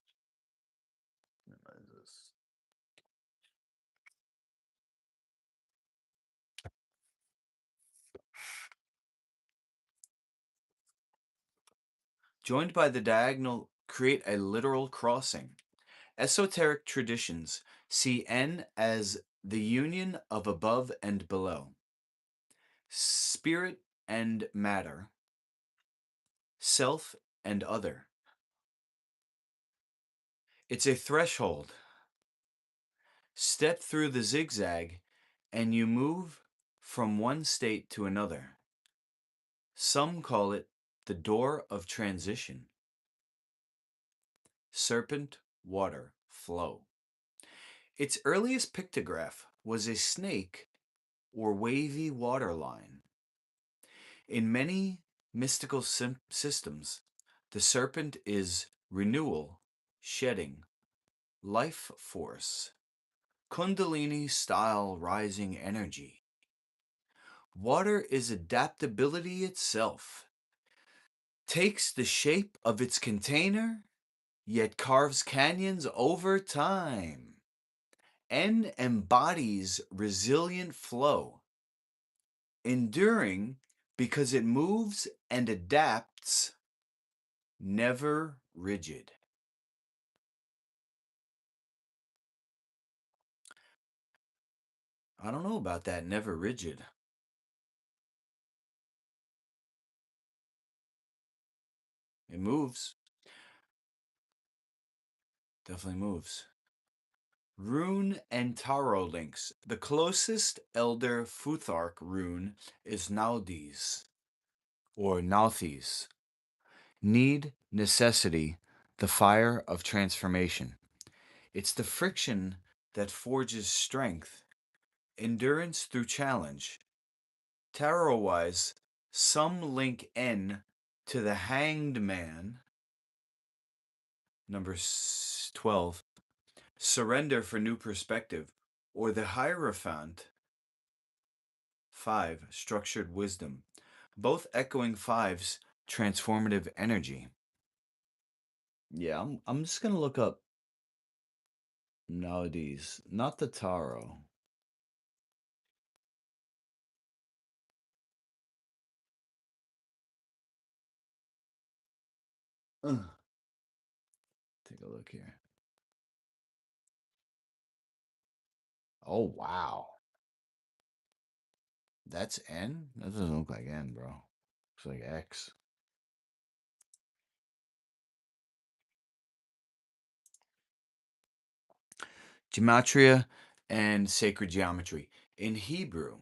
Speaker 1: Joined by the diagonal, create a literal crossing. Esoteric traditions see N as the union of above and below, spirit and matter, self and other. It's a threshold. Step through the zigzag and you move from one state to another. Some call it the door of transition. Serpent, water, flow. Its earliest pictograph was a snake or wavy water line. In many mystical systems, the serpent is renewal, shedding, life force, Kundalini style rising energy. Water is adaptability itself, takes the shape of its container, yet carves canyons over time. N embodies resilient flow, enduring because it moves and adapts, never rigid. I don't know about that, never rigid. It moves. Definitely moves. Rune and Taro links. The closest Elder Futhark rune is Naudis, or Nauthies. Need, necessity, the fire of transformation. It's the friction that forges strength, endurance through challenge. Tarot wise, some link N to the Hanged Man, number 12, surrender for new perspective, or the Hierophant, 5, structured wisdom, both echoing 5's transformative energy. Yeah, I'm just going to look up nowadays, not the Taro. Ugh. Take a look here. Oh, wow. That's N? That doesn't look like N, bro. Looks like X. Gematria and sacred geometry. In Hebrew,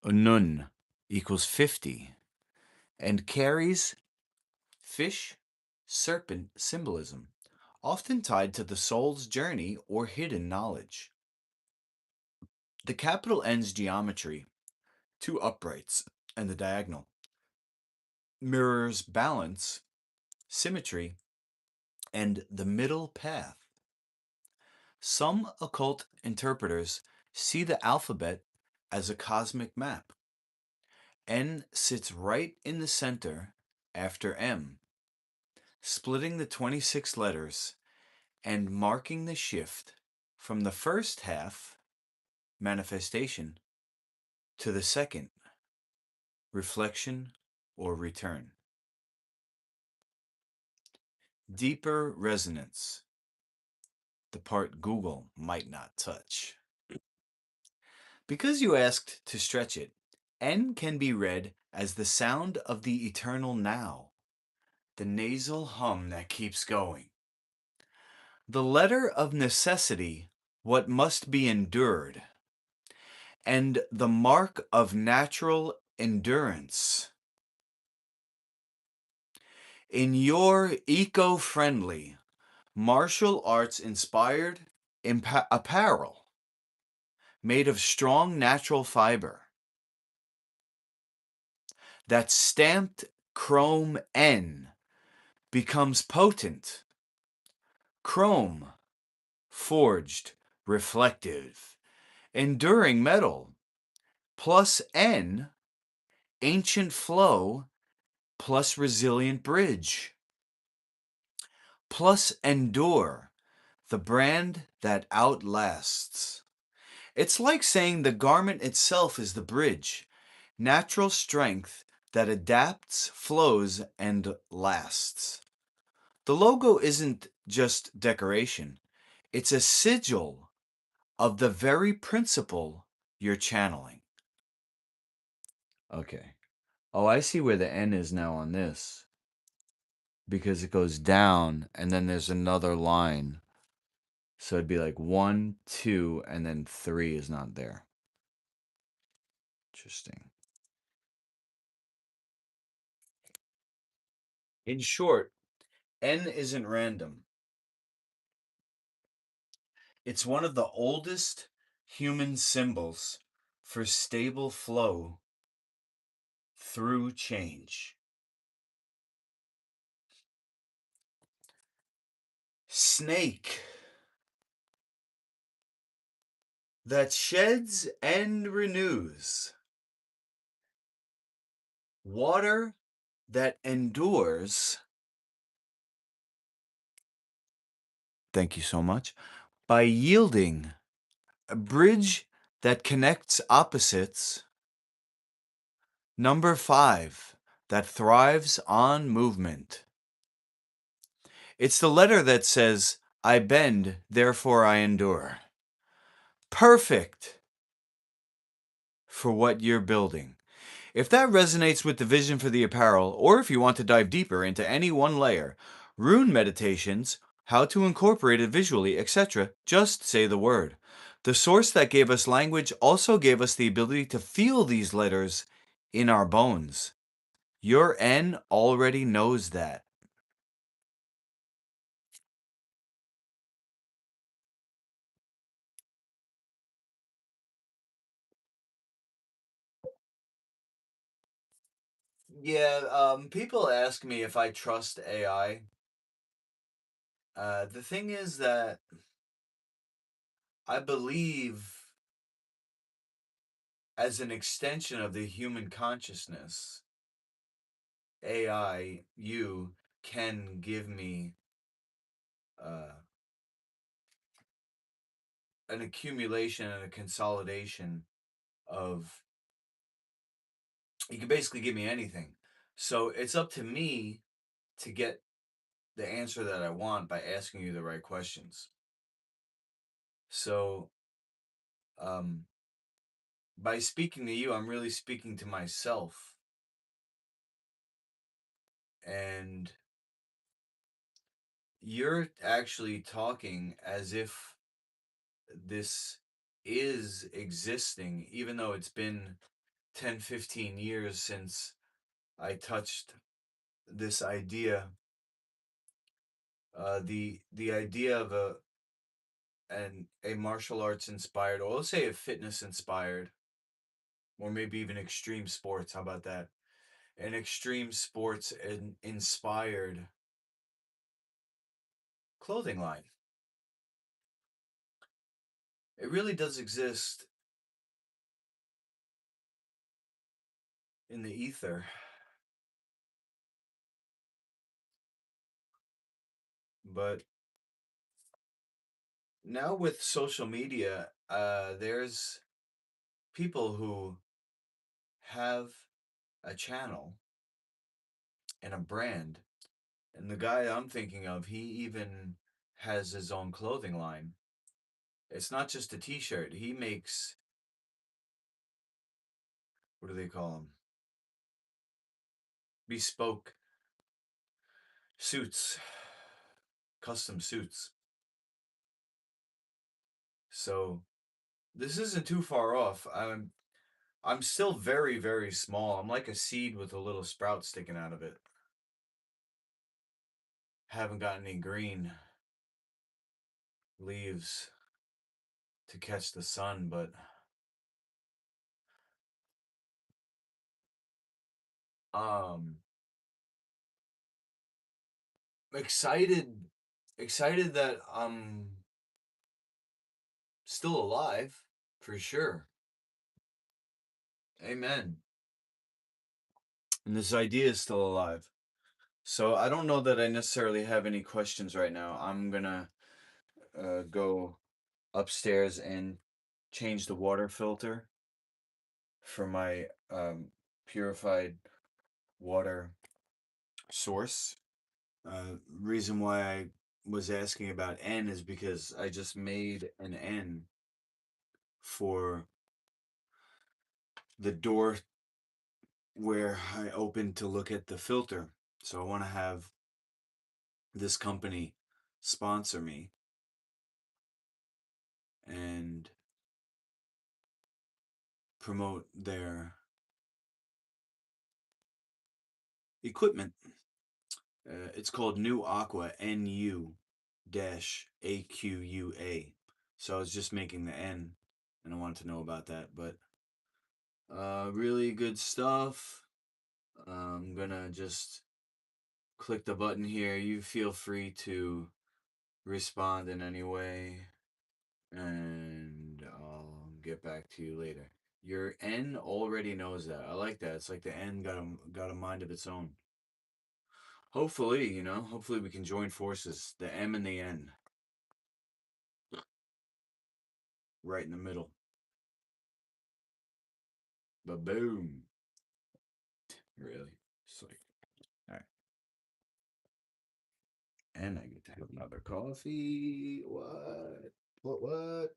Speaker 1: Nun equals 50 and carries fish, serpent symbolism, often tied to the soul's journey or hidden knowledge. The capital N's geometry, two uprights and the diagonal, mirrors balance, symmetry, and the middle path. Some occult interpreters see the alphabet as a cosmic map. N sits right in the center after M, splitting the 26 letters and marking the shift from the first half, manifestation, to the second, reflection or return. Deeper resonance, the part Google might not touch. Because you asked to stretch it, N can be read as the sound of the eternal now, the nasal hum that keeps going. The letter of necessity, what must be endured, and the mark of natural endurance. In your eco friendly, martial arts inspired apparel made of strong natural fiber, that stamped chrome N becomes potent, chrome, forged, reflective, enduring metal, plus N, ancient flow, plus resilient bridge, plus endure, the brand that outlasts. It's like saying the garment itself is the bridge, natural strength that adapts, flows, and lasts. The logo isn't just decoration, it's a sigil of the very principle you're channeling. Okay. Oh, I see where the N is now on this. Because it goes down and then there's another line. So it'd be like 1, 2, and then 3 is not there. Interesting. In short, N isn't random. It's one of the oldest human symbols for stable flow through change. Snake that sheds and renews. Water that endures Thank you so much. By yielding, a bridge that connects opposites. Number 5, that thrives on movement. It's the letter that says, I bend, therefore I endure. Perfect for what you're building. If that resonates with the vision for the apparel, or if you want to dive deeper into any one layer, rune meditations, how to incorporate it visually, etc., just say the word. The source that gave us language also gave us the ability to feel these letters in our bones. Your N already knows that. Yeah, people ask me if I trust AI. The thing is that I believe as an extension of the human consciousness, AI, you can give me uh, an accumulation and a consolidation of, you can basically give me anything. So it's up to me to get the answer that I want by asking you the right questions. So, um, by speaking to you, I'm really speaking to myself. And you're actually talking as if this is existing, even though it's been 10, 15 years since I touched this idea. The idea of a martial arts inspired, or let's say a fitness inspired, or maybe even extreme sports. How about that? An extreme sports inspired clothing line. It really does exist in the ether. But now with social media, there's people who have a channel and a brand. And the guy I'm thinking of, he even has his own clothing line. It's not just a t-shirt. He makes, what do they call them? Bespoke suits, custom suits. So this isn't too far off. I'm still very, very small. I'm like a seed with a little sprout sticking out of it. Haven't got any green leaves to catch the sun, but um excited excited that I'm still alive for sure. Amen. And this idea is still alive. So I don't know that I necessarily have any questions right now. I'm gonna go upstairs and change the water filter for my purified water source. Reason why I was asking about N is because I just made an N for the door where I opened to look at the filter. So I want to have this company sponsor me and promote their equipment. It's called Nu Aqua, NU dash AQUA. So I was just making the N, and I wanted to know about that. But really good stuff. I'm gonna just click the button here. You feel free to respond in any way, and I'll get back to you later. Your N already knows that. I like that. It's like the N got a mind of its own. Hopefully, hopefully we can join forces. The M and the N. right in the middle. But boom. Really? It's like, all right. And I get to have another coffee. What? What?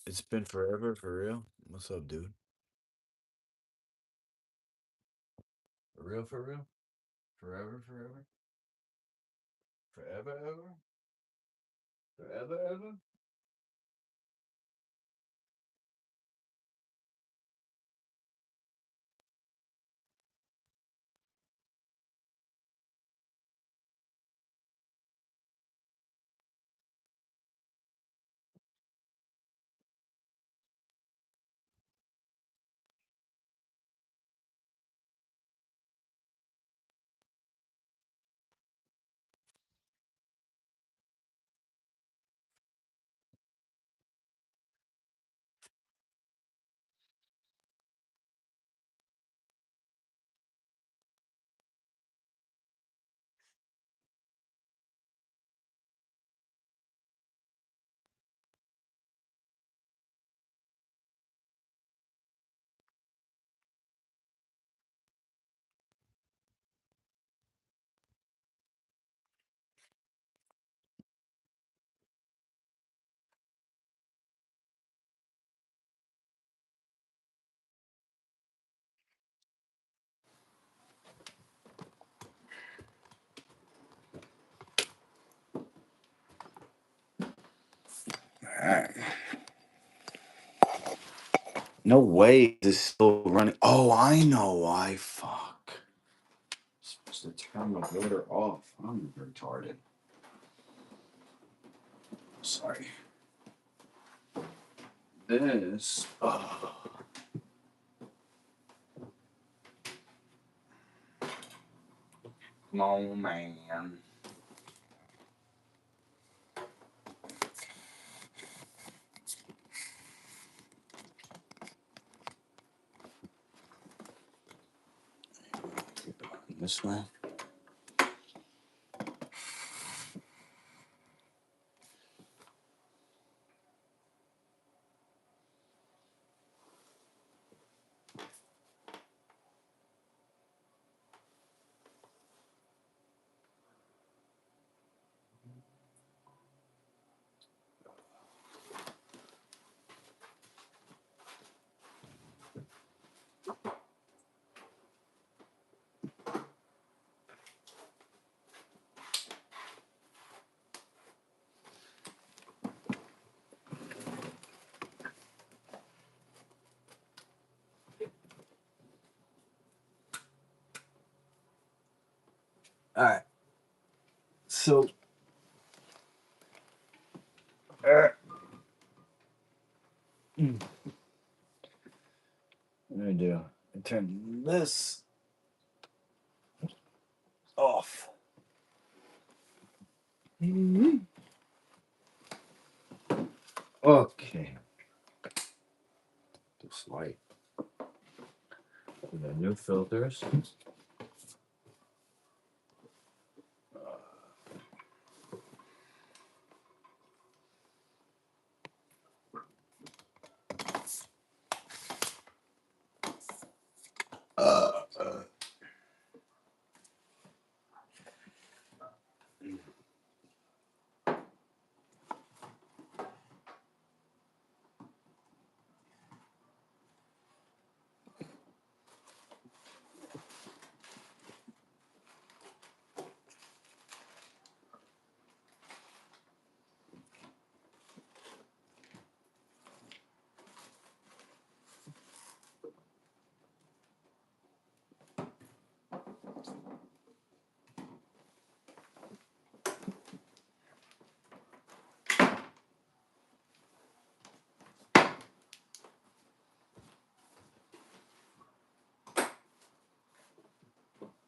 Speaker 1: It's been forever, for real. What's up, dude? For real, for real? Forever, forever? Forever, ever? Forever, ever? No way this is still running. Oh, I know why. Fuck. I'm supposed to turn my motor off. I'm retarded. Sorry. This. Oh, come on, man. This way. All right. So, uh, what do? I turn this off. Okay. This light. The new filters. Uh, uh,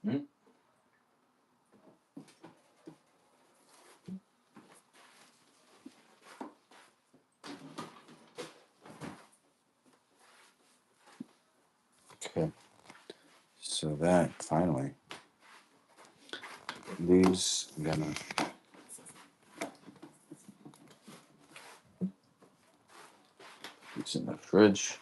Speaker 1: hmm? Okay. So that finally. These I'm gonna it's in the fridge.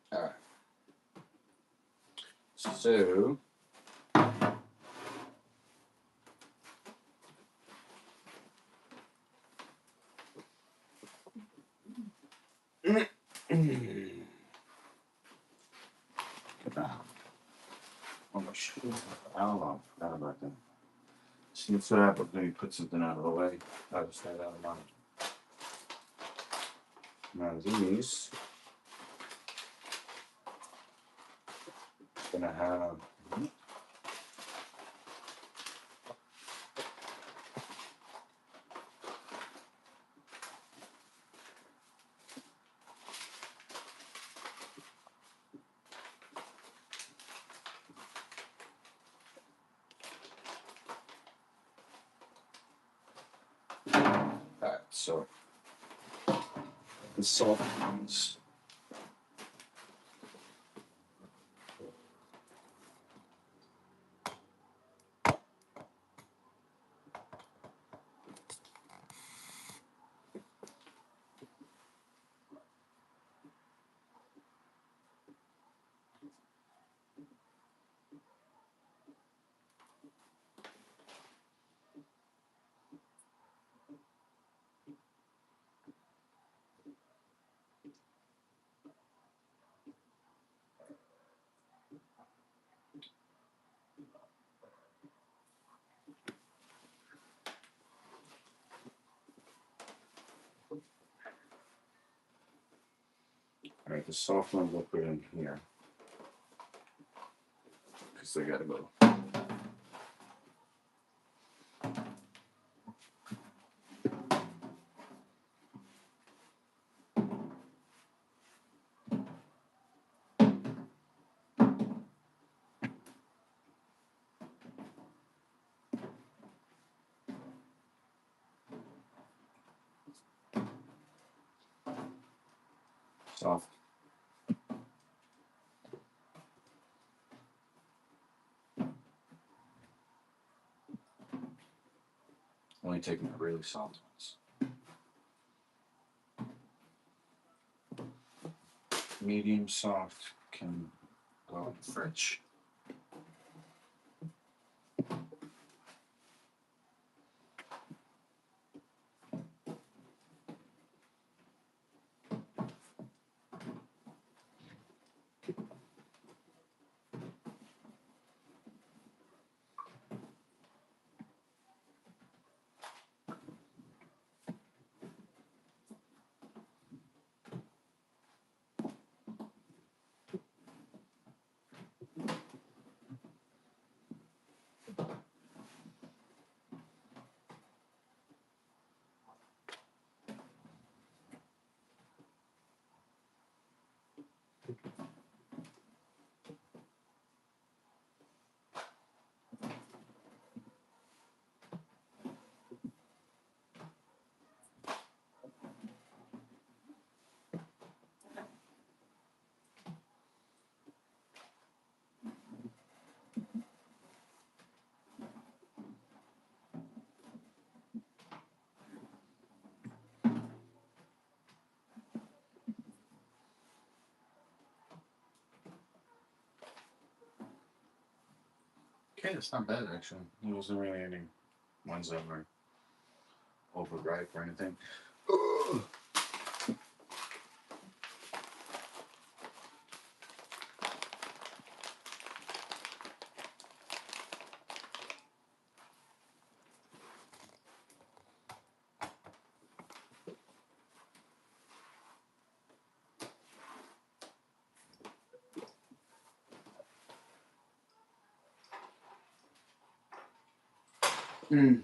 Speaker 1: All right. So oh my shit. I don't know. I forgot about that. See, that's what happens when you put something out of the way. I just had out of mind. Now these gonna have alright, so the soft ones. Alright, the soft ones we'll put in here. Because they gotta go. Soft. Only taking the really soft ones. Medium soft can go in the fridge. Okay, it's not bad actually. There wasn't really any ones that were overripe or anything. Ugh. Mm.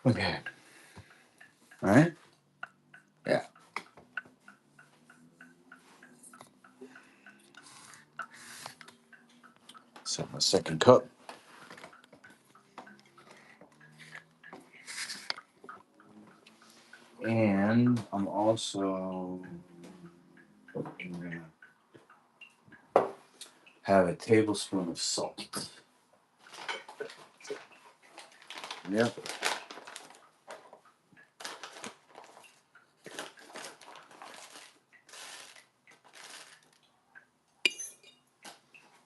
Speaker 1: Okay. All right. Yeah. Set my second cup. And I'm also gonna have a tablespoon of salt. Yep.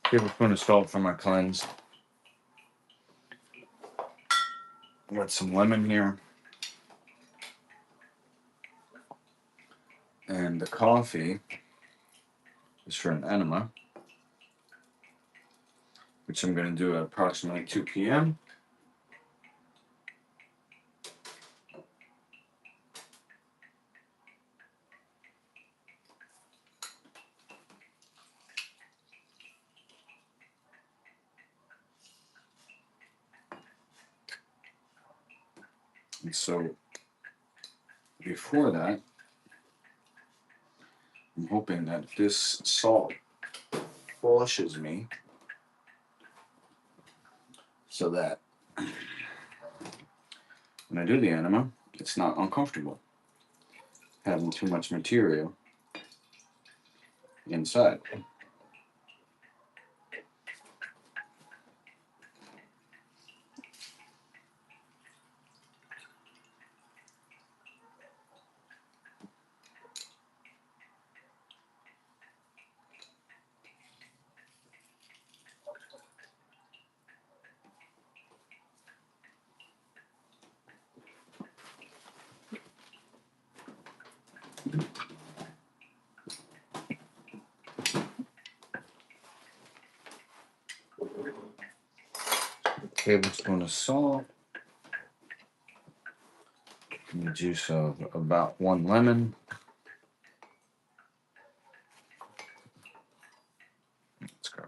Speaker 1: Tablespoon of salt for my cleanse. Got some lemon here. And the coffee is for an enema, which I'm going to do at approximately 2 p.m. And so before that, I'm hoping that this salt flushes me so that when I do the enema, it's not uncomfortable having too much material inside. A tablespoon of salt. And the juice of about 1 lemon. Let's go.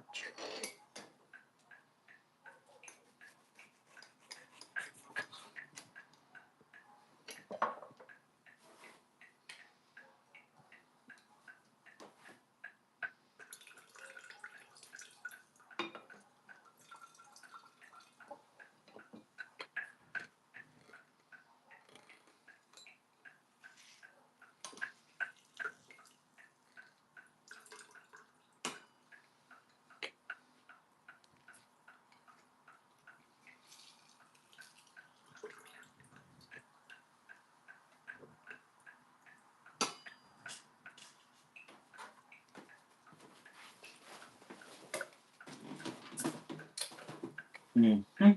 Speaker 1: All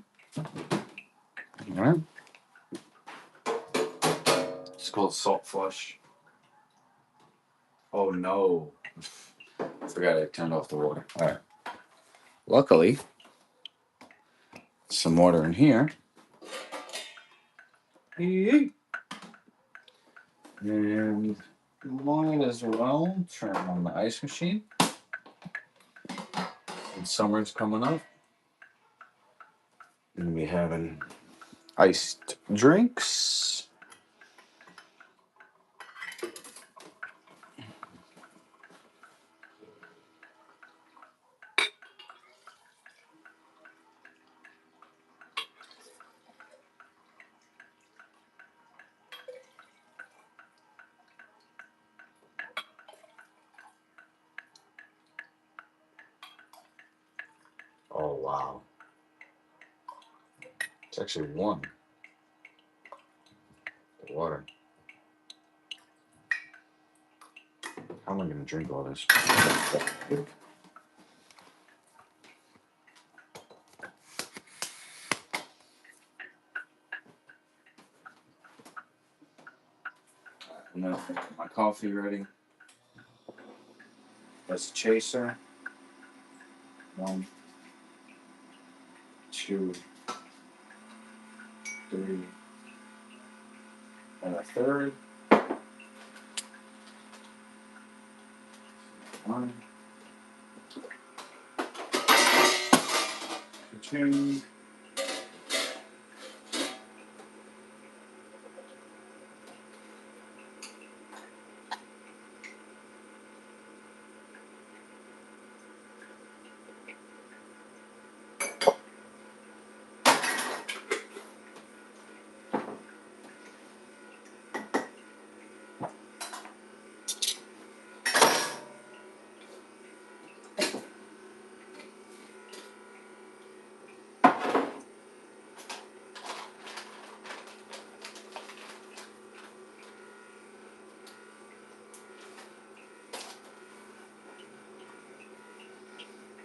Speaker 1: right. It's called salt flush. Oh no. I forgot I turned off the water. All right. Luckily, some water in here. And might as well turn on the ice machine. And summer's coming up. We're gonna be having iced drinks. Oh wow. It's actually one. The water. How am I gonna drink all this? And then I got my coffee ready. That's a chaser. 1, 2, 3, and a third. 1, 2.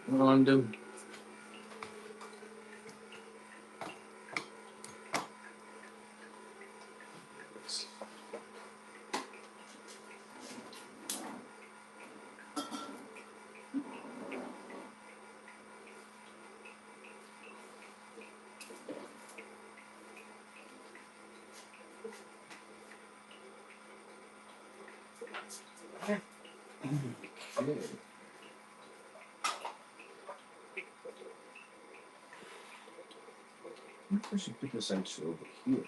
Speaker 1: What do I want to do? I should put this actually over here.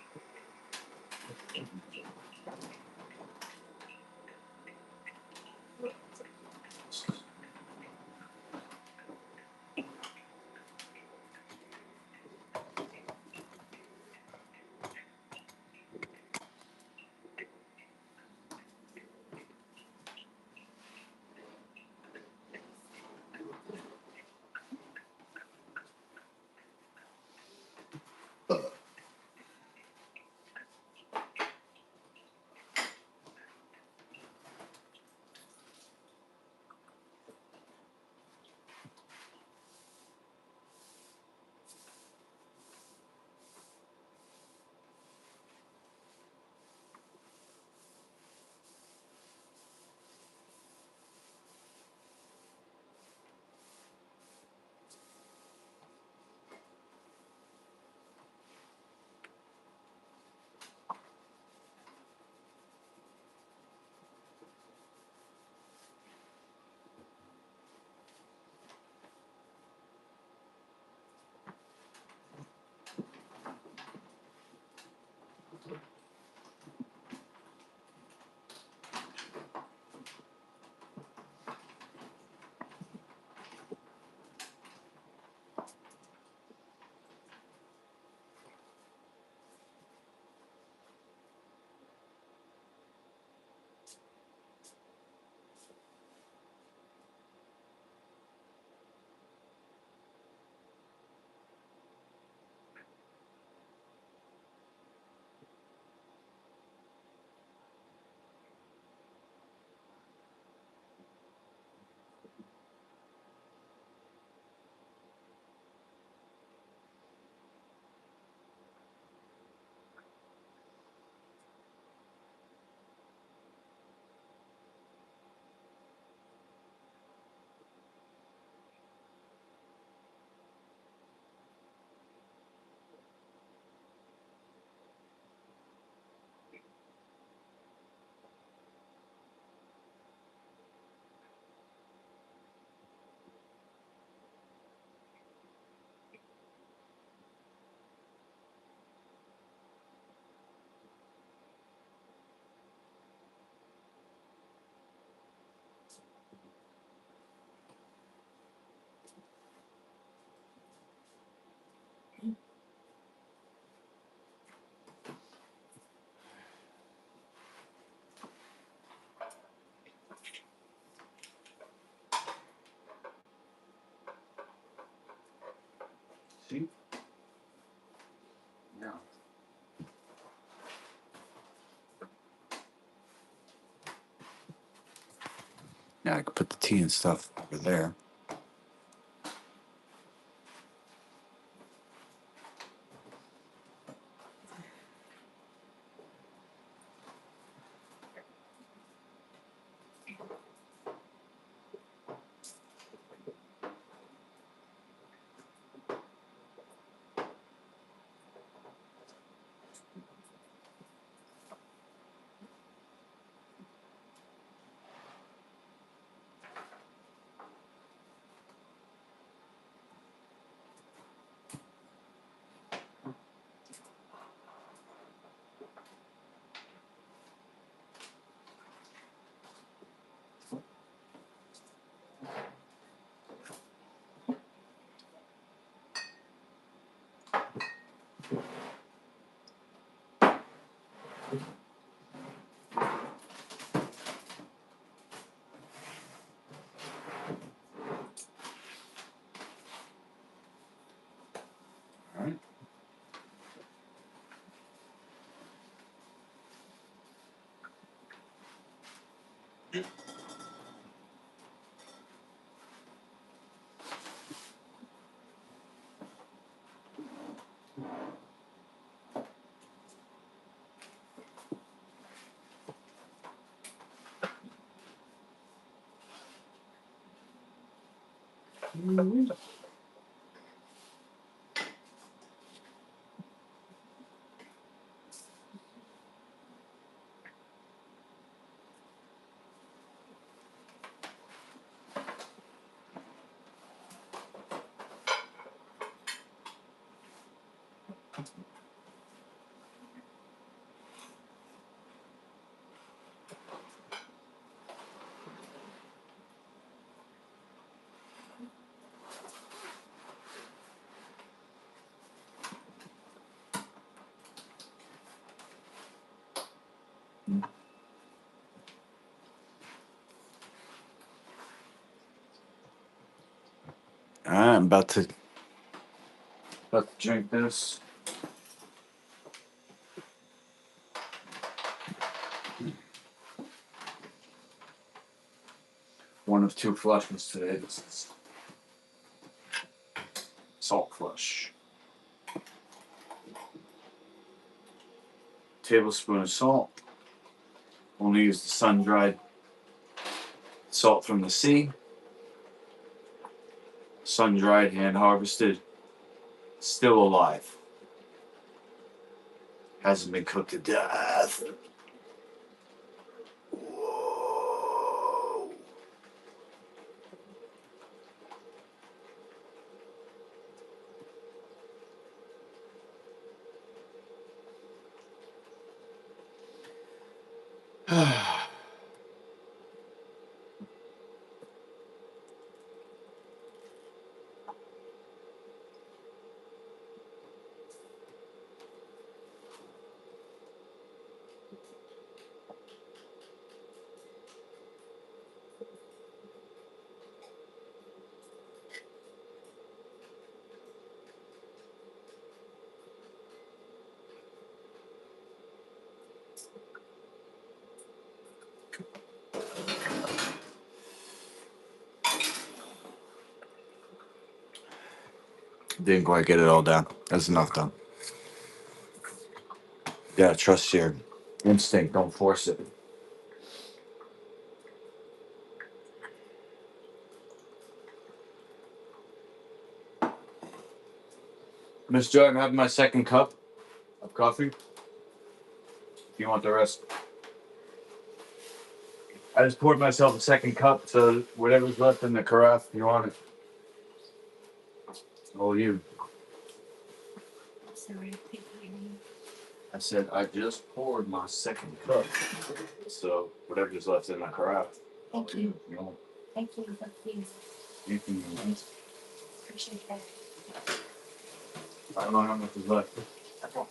Speaker 1: See? Yeah. Yeah, I could put the tea and stuff over there. All right. All right, I'm about to drink this. One of two flushes today. This is salt flush. Tablespoon of salt. Only use the sun-dried salt from the sea. Sun-dried, hand-harvested, still alive. Hasn't been cooked to death. Whoa. Didn't quite get it all down. That's enough done. Yeah, trust your instinct. Don't force it. Miss Joy, I'm having my second cup of coffee. If you want the rest. I just poured myself a second cup, so whatever's left in the carafe, you want it. Oh, you.
Speaker 3: Sorry,
Speaker 1: I said I just poured my second cup, so whatever's left in the carafe.
Speaker 3: thank you. Thank you.
Speaker 1: You can
Speaker 3: Appreciate that.
Speaker 1: I don't know how much is left.
Speaker 3: Okay.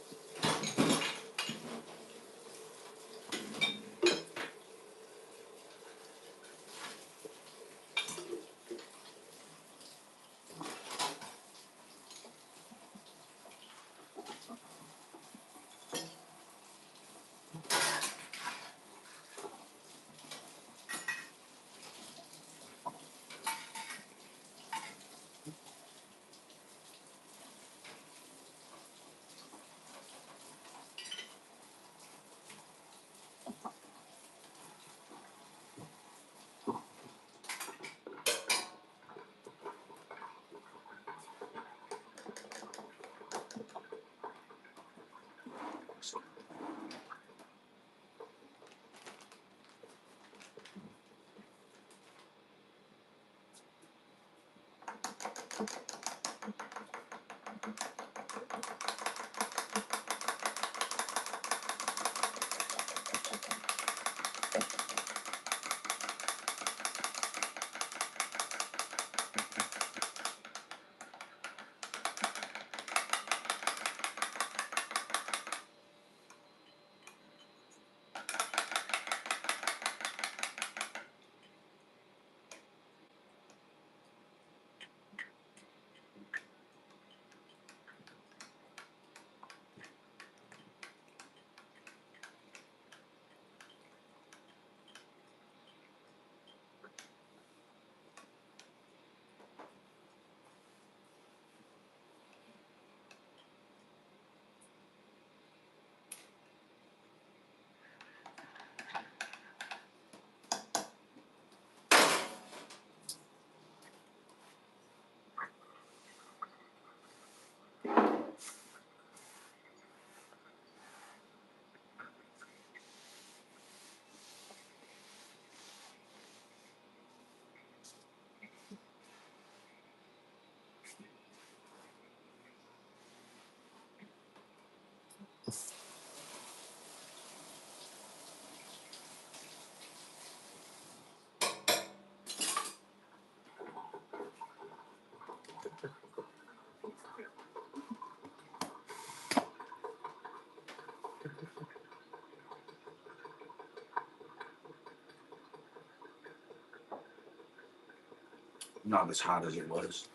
Speaker 1: Not as hot as it was.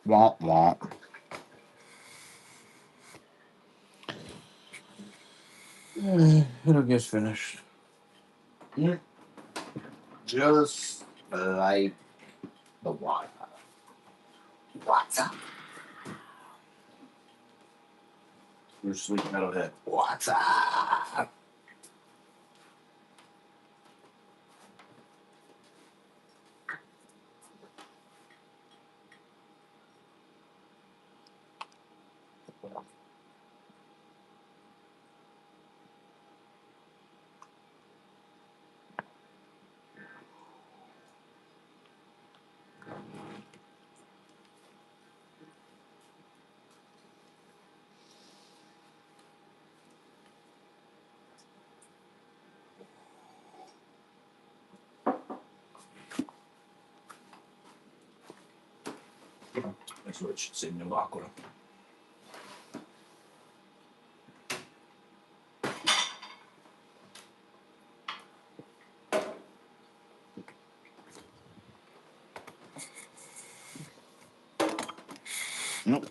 Speaker 1: Womp womp. It'll get finished. Just like the water. Water. You're sleep metalhead. Water. That's what it should say, Nu Aqua. Nope.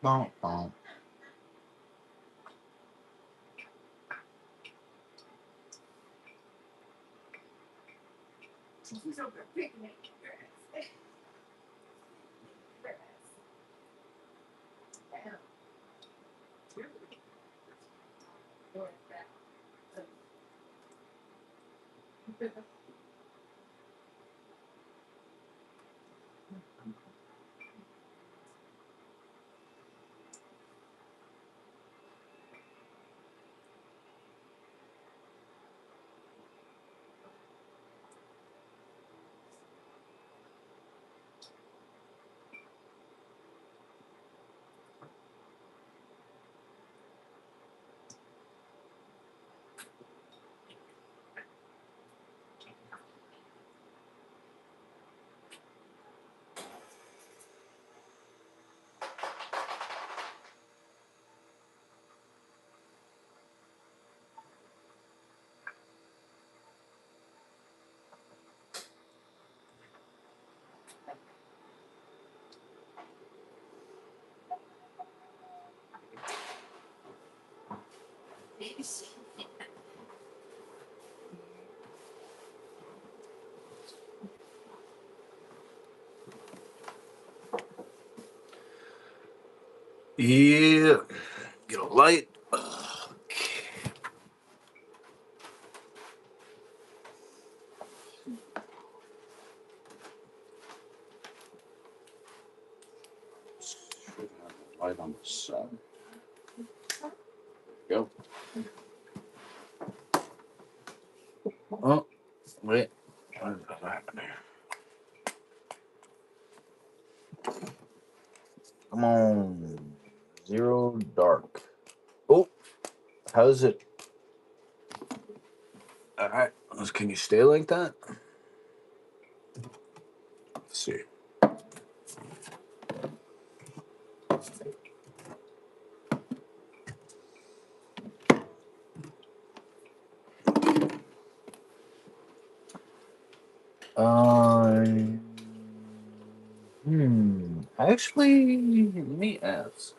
Speaker 1: Bom, bom. Yeah. Get a light. Okay. Should have a light on the side. Go. Oh, wait. What is that happening? Come on. Zero dark. Oh, how's it? All right. Can you stay like that? Let's see. Actually, let me ask.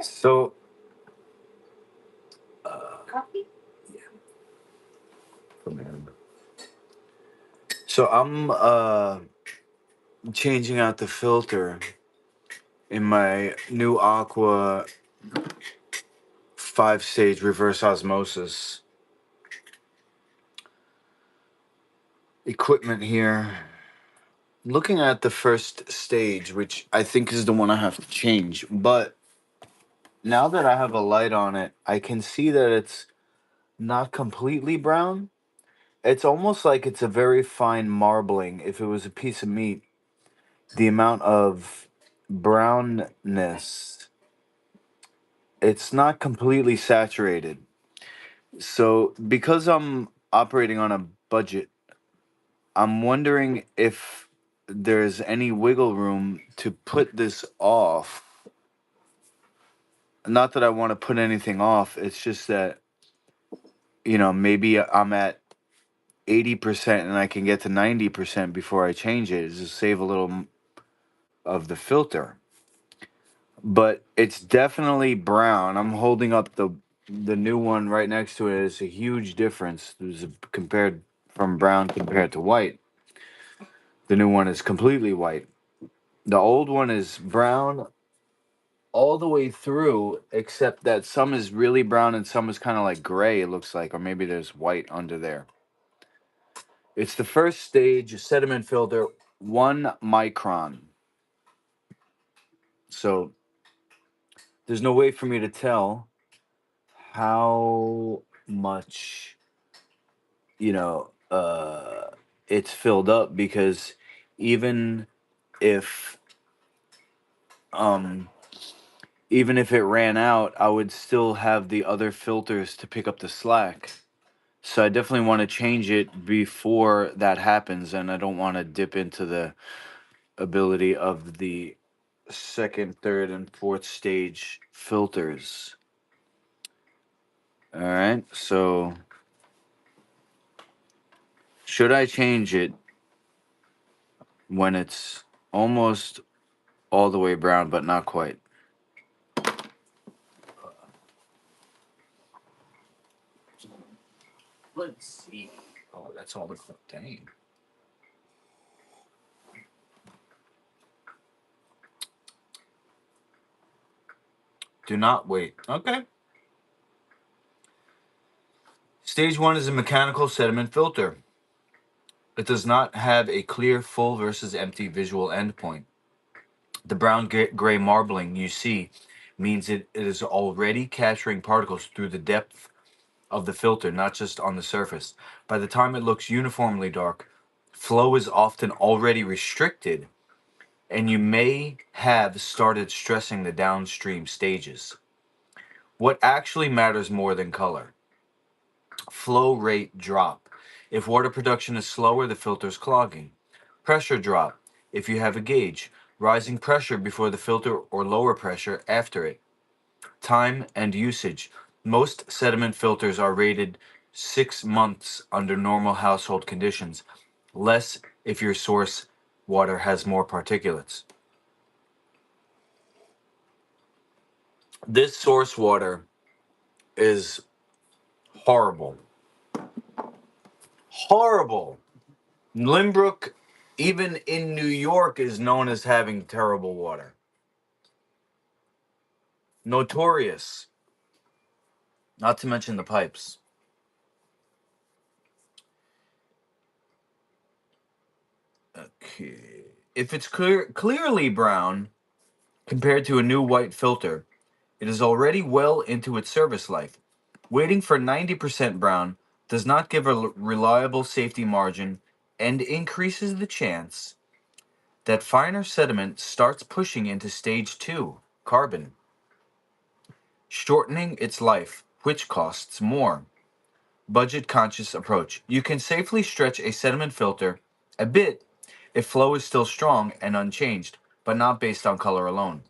Speaker 1: So,
Speaker 3: Coffee?
Speaker 1: so I'm changing out the filter in my Nu Aqua 5-stage reverse osmosis equipment here. Looking at the first stage, which I think is the one I have to change, but now that I have a light on it, I can see that it's not completely brown. It's almost like it's a very fine marbling. If it was a piece of meat, the amount of brownness, it's not completely saturated. So, because I'm operating on a budget, I'm wondering if there's any wiggle room to put this off. Not that I want to put anything off, it's just that, maybe I'm at 80% and I can get to 90% before I change it, just save a little of the filter. But it's definitely brown. I'm holding up the new one right next to it. It's a huge difference. Compared from brown compared to white. The new one is completely white. The old one is brown all the way through, except that some is really brown and some is kind of like gray, it looks like, or maybe there's white under there. It's the first stage sediment filter, 1 micron. So there's no way for me to tell how much, you know, it's filled up, because even if um even if it ran out, I would still have the other filters to pick up the slack. So I definitely want to change it before that happens, and I don't want to dip into the ability of the second, third, and fourth stage filters. All right, so should I change it when it's almost all the way brown, but not quite? Let's see. Oh, that's all the dang. Do not wait. Okay. Stage 1 is a mechanical sediment filter. It does not have a clear full versus empty visual endpoint. The brown gray marbling you see means it is already capturing particles through the depth of the filter, not just on the surface. By the time it looks uniformly dark, flow is often already restricted, and you may have started stressing the downstream stages. What actually matters more than color? Flow rate drop. If water production is slower, the filter is clogging. Pressure drop. If you have a gauge, rising pressure before the filter or lower pressure after it. Time and usage. Most sediment filters are rated 6 months under normal household conditions, less if your source water has more particulates. This source water is horrible. Horrible. Limbrook, even in New York, is known as having terrible water. Notorious. Not to mention the pipes. Okay. If it's clearly brown compared to a new white filter, it is already well into its service life. Waiting for 90% brown does not give a reliable safety margin and increases the chance that finer sediment starts pushing into stage 2, carbon, shortening its life, which costs more. Budget conscious approach. You can safely stretch a sediment filter a bit if flow is still strong and unchanged, but not based on color alone.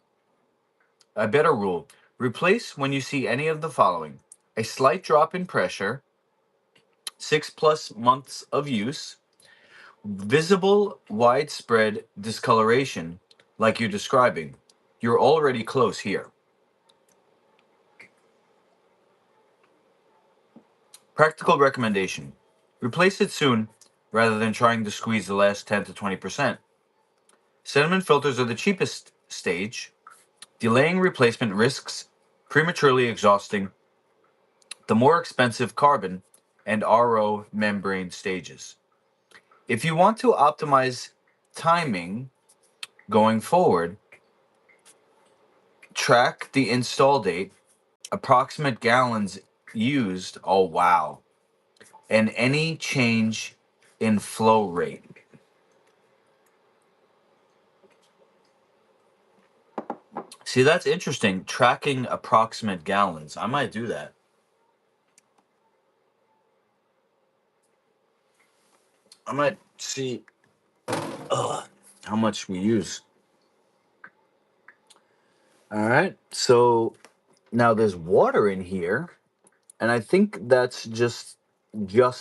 Speaker 1: A better rule: replace when you see any of the following: a slight drop in pressure, 6+ months of use, visible widespread discoloration, like you're describing. You're already close here. Practical recommendation: replace it soon rather than trying to squeeze the last 10 to 20%. Sediment filters are the cheapest stage. Delaying replacement risks prematurely exhausting the more expensive carbon and RO membrane stages. If you want to optimize timing going forward, track the install date, approximate gallons used, oh wow, and any change in flow rate. See, that's interesting. Tracking approximate gallons. I might do that. I might see how much we use. All right. So now there's water in here, and I think that's just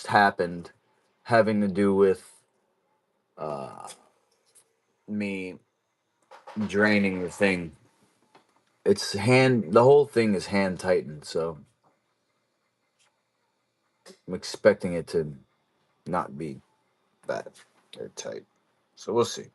Speaker 1: happened, having to do with me draining the thing. It's hand. The whole thing is hand tightened, so I'm expecting it to not be that tight. So we'll see.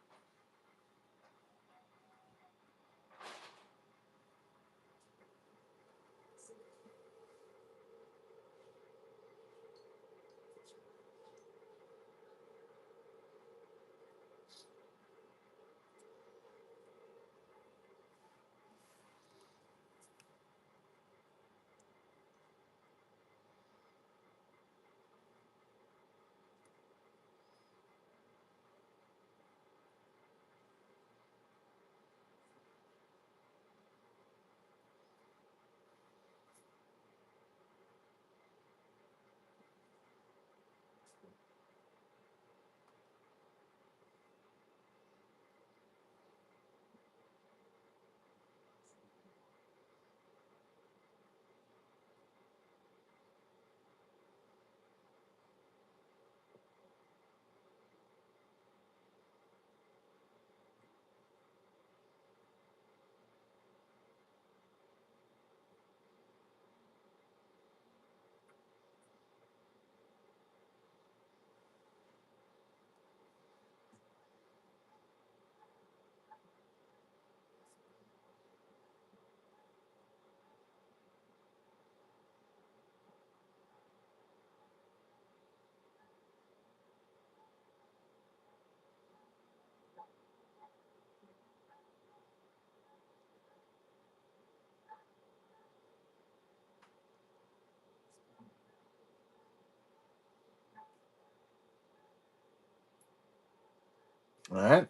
Speaker 1: All right.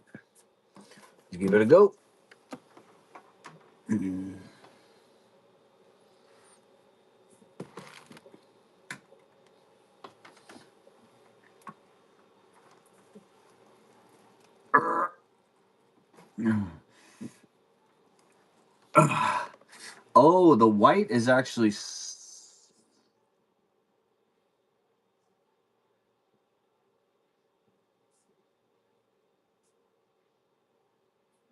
Speaker 1: Let's give it a go. Oh, the white is actually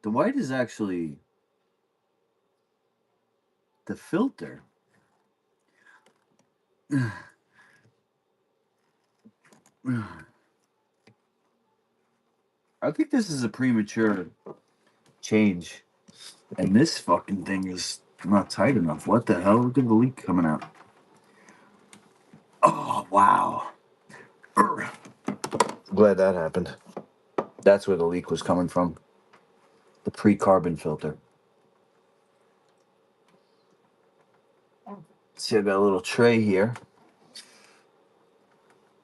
Speaker 1: the white is actually the filter. I think this is a premature change, and this fucking thing is not tight enough. What the hell? Look at the leak coming out. Oh wow! Glad that happened. That's where the leak was coming from. The pre-carbon filter. See, I got a little tray here.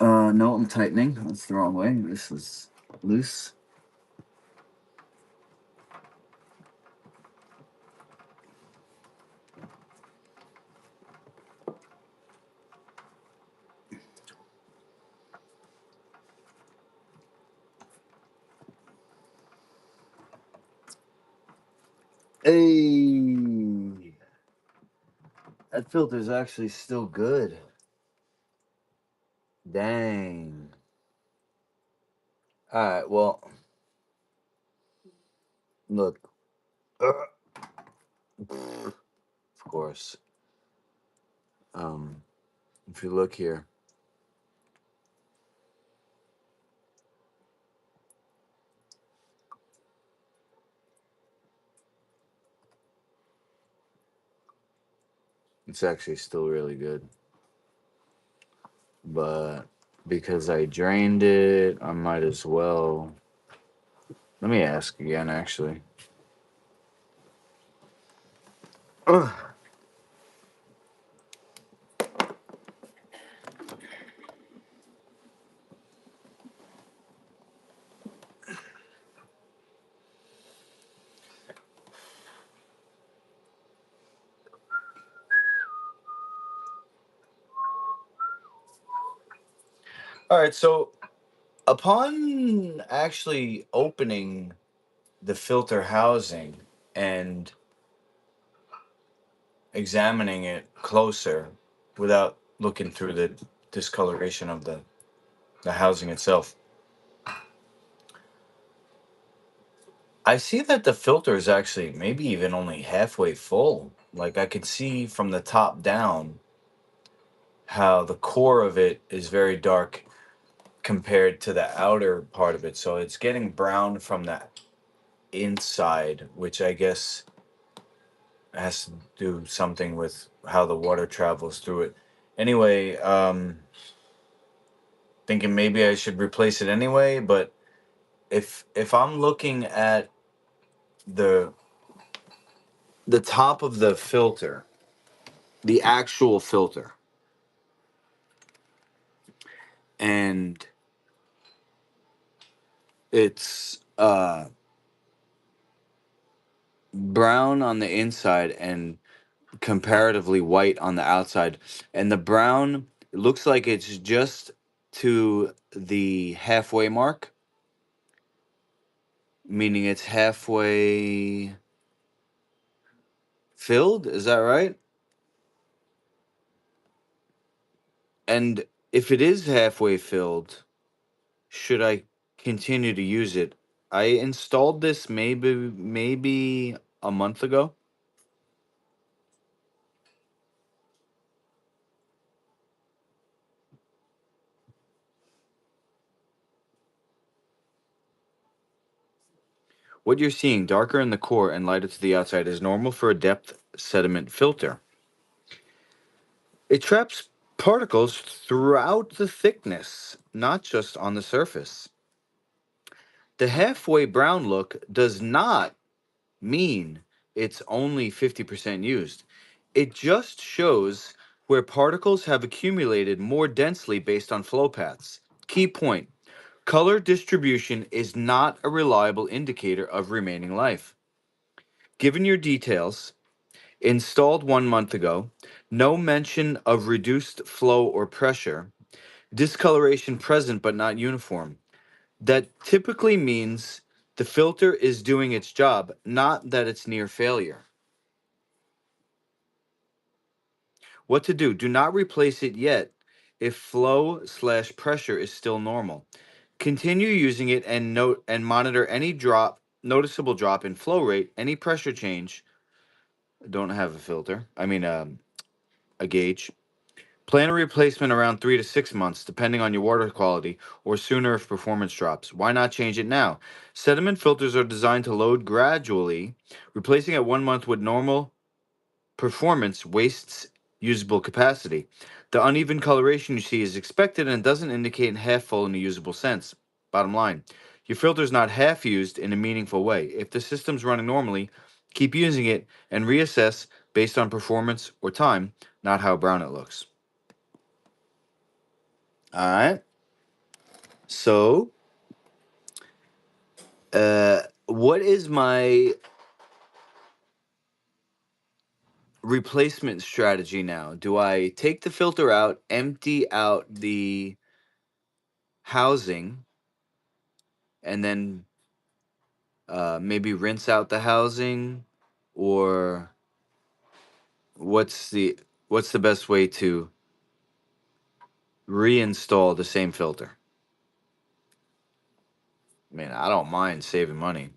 Speaker 1: No, I'm tightening. That's the wrong way. This is loose. Hey, that filter's actually still good. Dang. All right, well, look. Of course. If you look here, it's actually still really good. But because I drained it, I might as well. Let me ask again, actually. Ugh. All right, so upon actually opening the filter housing and examining it closer without looking through the discoloration of the housing itself, I see that the filter is actually maybe even only halfway full. Like I can see from the top down how the core of it is very dark compared to the outer part of it. So it's getting brown from the inside, which I guess has to do something with how the water travels through it. Anyway, thinking maybe I should replace it anyway, but if I'm looking at the the top of the filter, the actual filter, and it's brown on the inside and comparatively white on the outside, and the brown looks like it's just to the halfway mark, meaning it's halfway filled. Is that right? And if it is halfway filled, should I continue to use it? I installed this maybe a month ago. What you're seeing, darker in the core and lighter to the outside, is normal for a depth sediment filter. It traps particles throughout the thickness, not just on the surface. The halfway brown look does not mean it's only 50% used. It just shows where particles have accumulated more densely based on flow paths. Key point: color distribution is not a reliable indicator of remaining life. Given your details, installed 1 month ago, no mention of reduced flow or pressure, discoloration present but not uniform, that typically means the filter is doing its job, not that it's near failure. What to do? Do not replace it yet if flow/pressure is still normal. Continue using it and monitor any noticeable drop in flow rate, any pressure change. Don't have a filter. I mean, a gauge. Plan a replacement around 3 to 6 months, depending on your water quality, or sooner if performance drops. Why not change it now? Sediment filters are designed to load gradually. Replacing at 1 month with normal performance wastes usable capacity. The uneven coloration you see is expected and doesn't indicate half full in a usable sense. Bottom line, Your filter's not half used in a meaningful way. If the system's running normally, keep using it and reassess based on performance or time, not how brown it looks. All right. So, what is my replacement strategy now? Do I take the filter out, empty out the housing, and then maybe rinse out the housing, or what's the best way to reinstall the same filter? I mean, I don't mind saving money.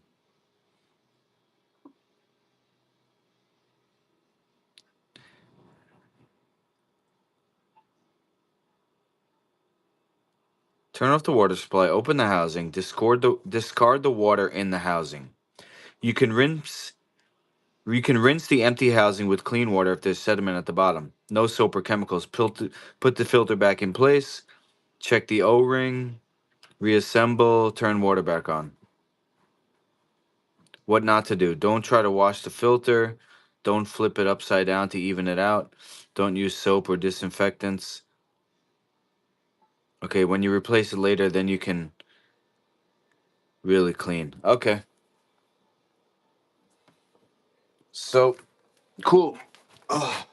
Speaker 1: Turn off the water supply, open the housing, discard the water in the housing. You can rinse the empty housing with clean water if there's sediment at the bottom. No soap or chemicals. Put the filter back in place. Check the O-ring. Reassemble. Turn water back on. What not to do. Don't try to wash the filter. Don't flip it upside down to even it out. Don't use soap or disinfectants. Okay, when you replace it later, then you can really clean. Okay. So, cool. Oh.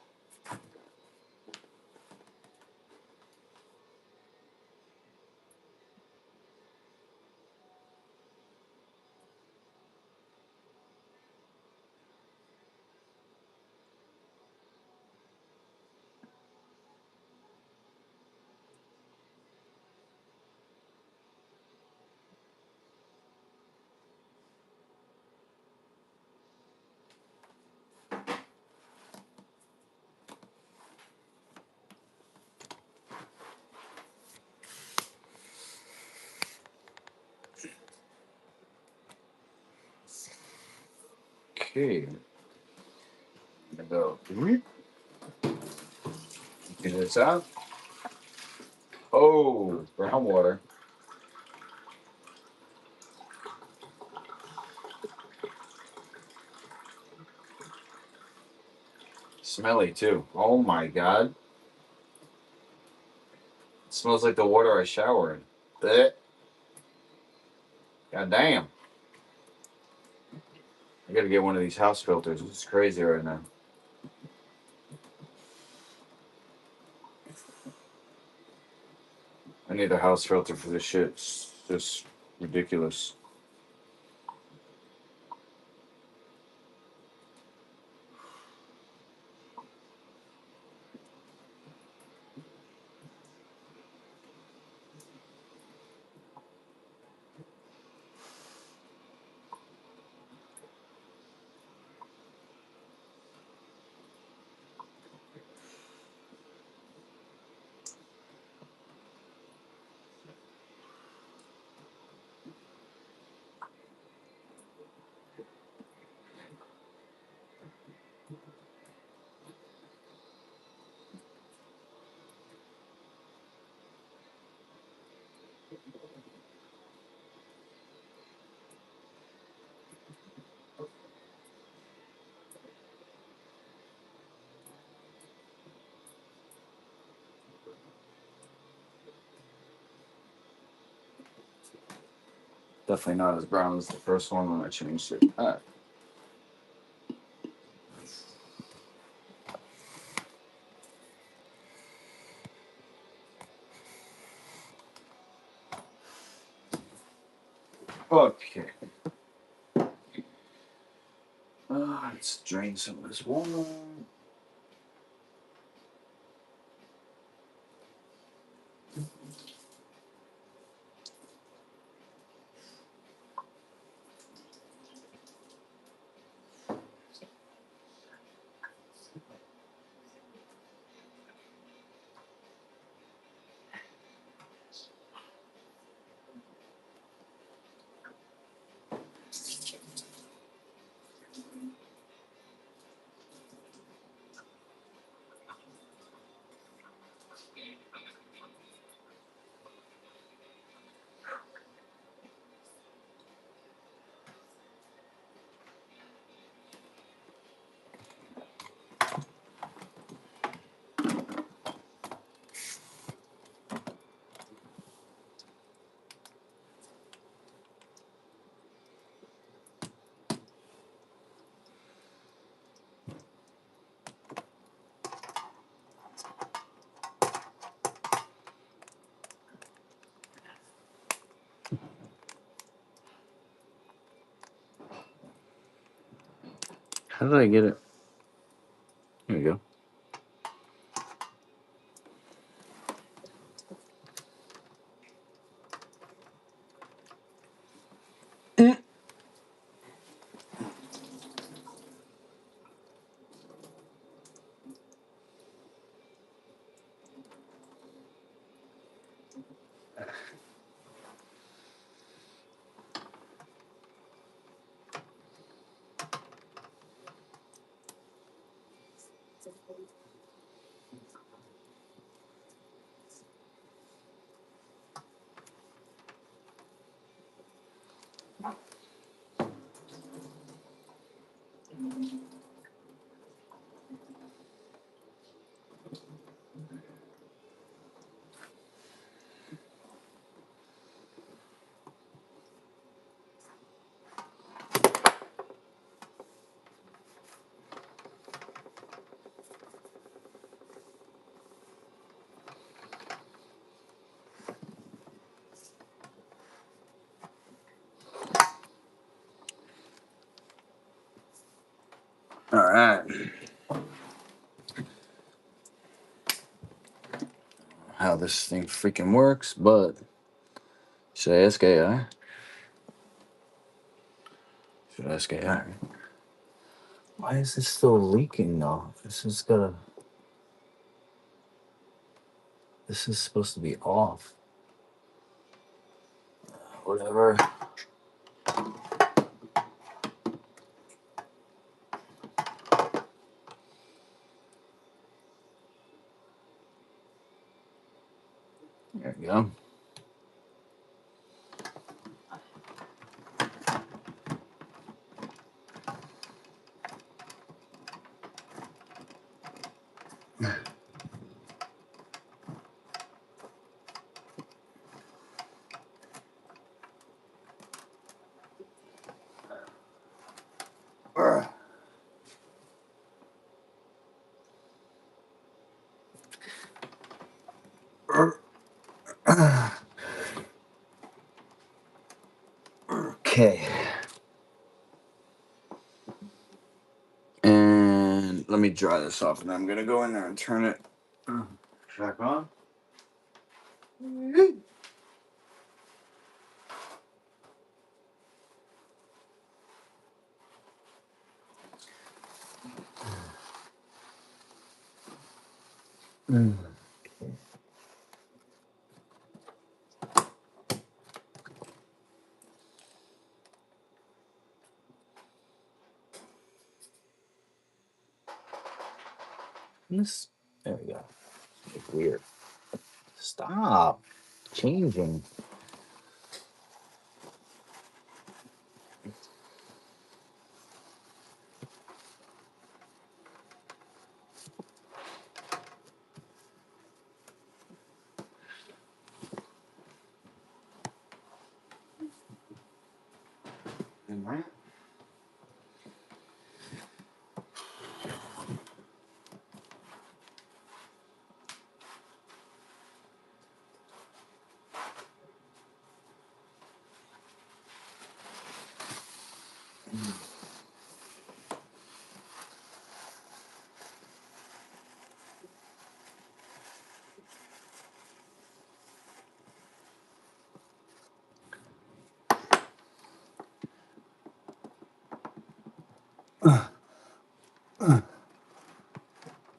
Speaker 1: Okay. I'm gonna go. Get this out. Oh, brown water. Smelly too. Oh my god. It smells like the water I shower in. Blech. God damn. I gotta get one of these house filters. This is crazy right now. I need a house filter for this shit. It's just ridiculous. Definitely not as brown as the first one when I changed it. Alright. Okay. Let's drain some of this water. How did I get it? There we go. All right. How this thing freaking works, but should I ask AI? Should I ask AI? Why is this still leaking though? This is supposed to be off. Whatever. There we go. Okay. And let me dry this off, and I'm gonna go in there and turn it back on. This, there we go. It's weird. Stop changing.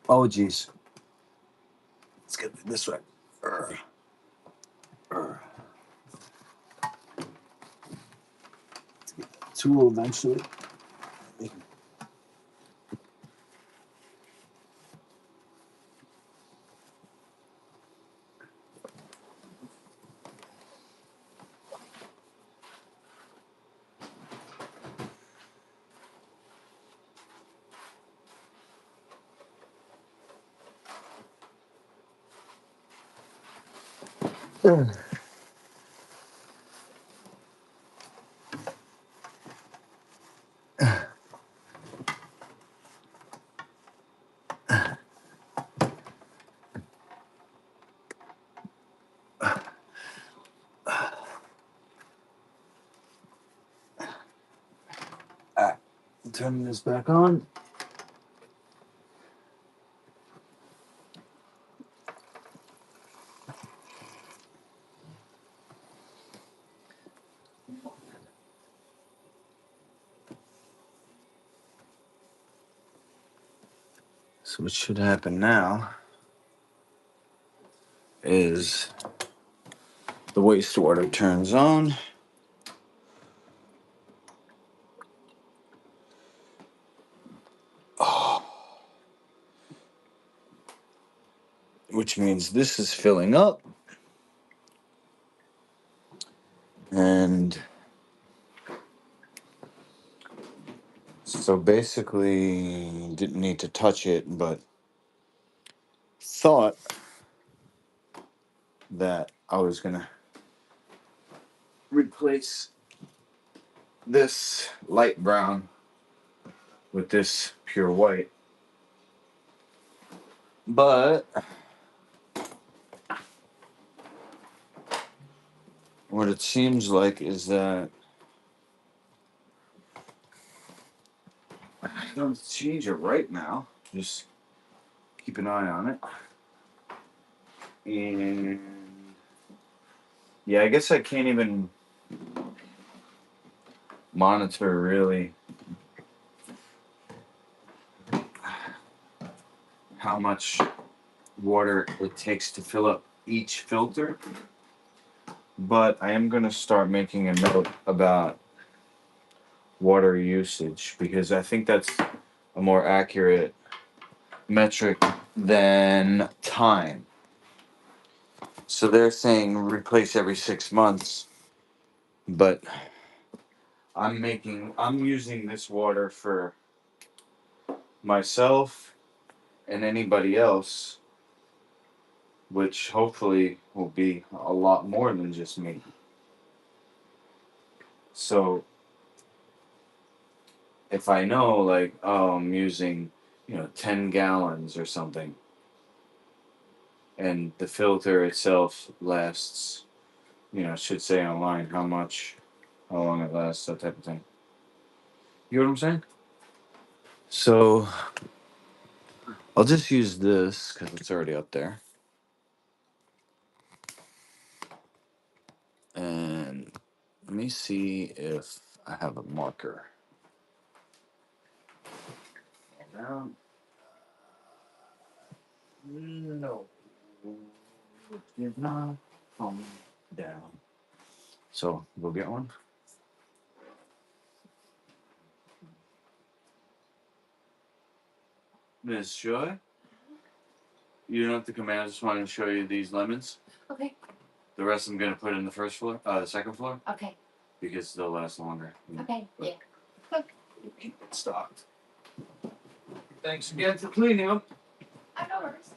Speaker 1: Oh, geez. Let's get it this way. Tool eventually. turning this back on. So what should happen now is the wastewater turns on. Which means this is filling up. And so basically didn't need to touch it, but thought that I was gonna replace this light brown with this pure white. But what it seems like is that I don't change it right now. Just keep an eye on it. And yeah, I guess I can't even monitor really how much water it takes to fill up each filter. But I am going to start making a note about water usage because I think that's a more accurate metric than time. So they're saying replace every 6 months, but I'm using this water for myself and anybody else, which hopefully will be a lot more than just me. So if I know, like, oh, I'm using, 10 gallons or something, and the filter itself lasts, it should say online how long it lasts, that type of thing. You know what I'm saying? So I'll just use this because it's already up there. And let me see if I have a marker. Down. No. It did not come down. So we'll get one. Miss Joy, you don't have to come in. I just wanted to show you these lemons.
Speaker 3: Okay.
Speaker 1: The rest I'm gonna put in the second floor,
Speaker 3: Okay.
Speaker 1: because they'll last longer.
Speaker 3: Okay. Yeah.
Speaker 1: Keep it stocked. Thanks again for cleaning them.
Speaker 3: I know hers.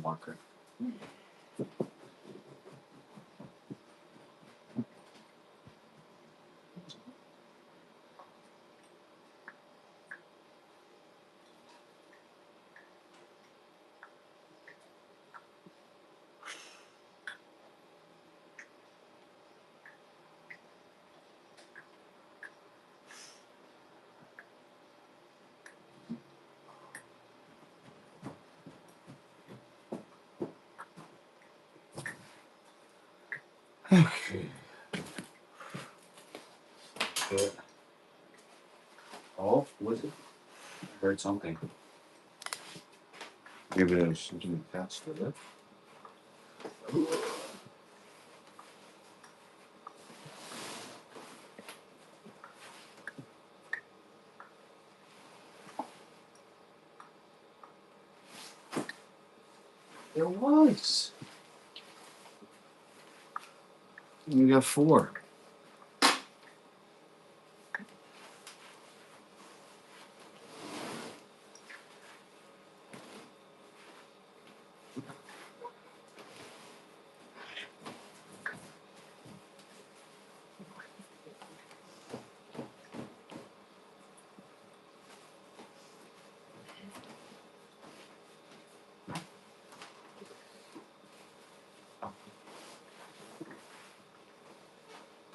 Speaker 1: Marker. Okay. Good. Oh, was it? I heard something. Maybe there's something attached to it. There was. We got 4.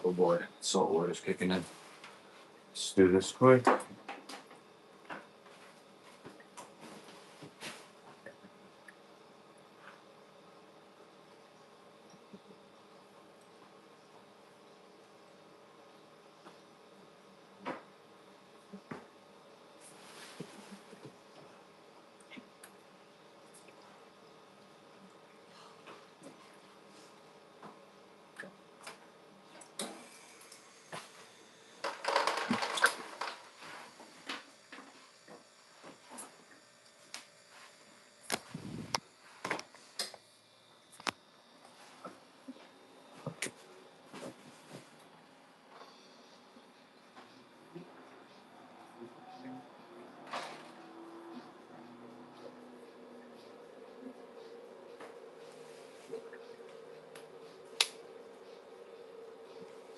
Speaker 1: Oh boy, salt water's kicking in. Let's do this quick.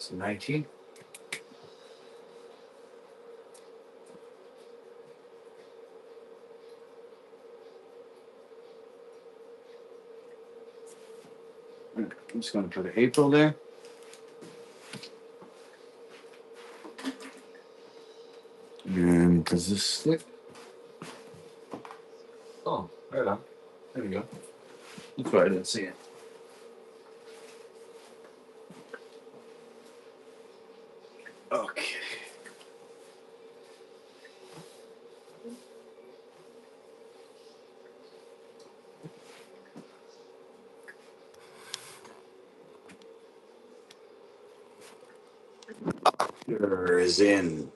Speaker 1: It's 19. I'm just going to put an April there. And does this stick? Oh, right on. There we go. That's why I didn't see it. Okay. Sugar is in.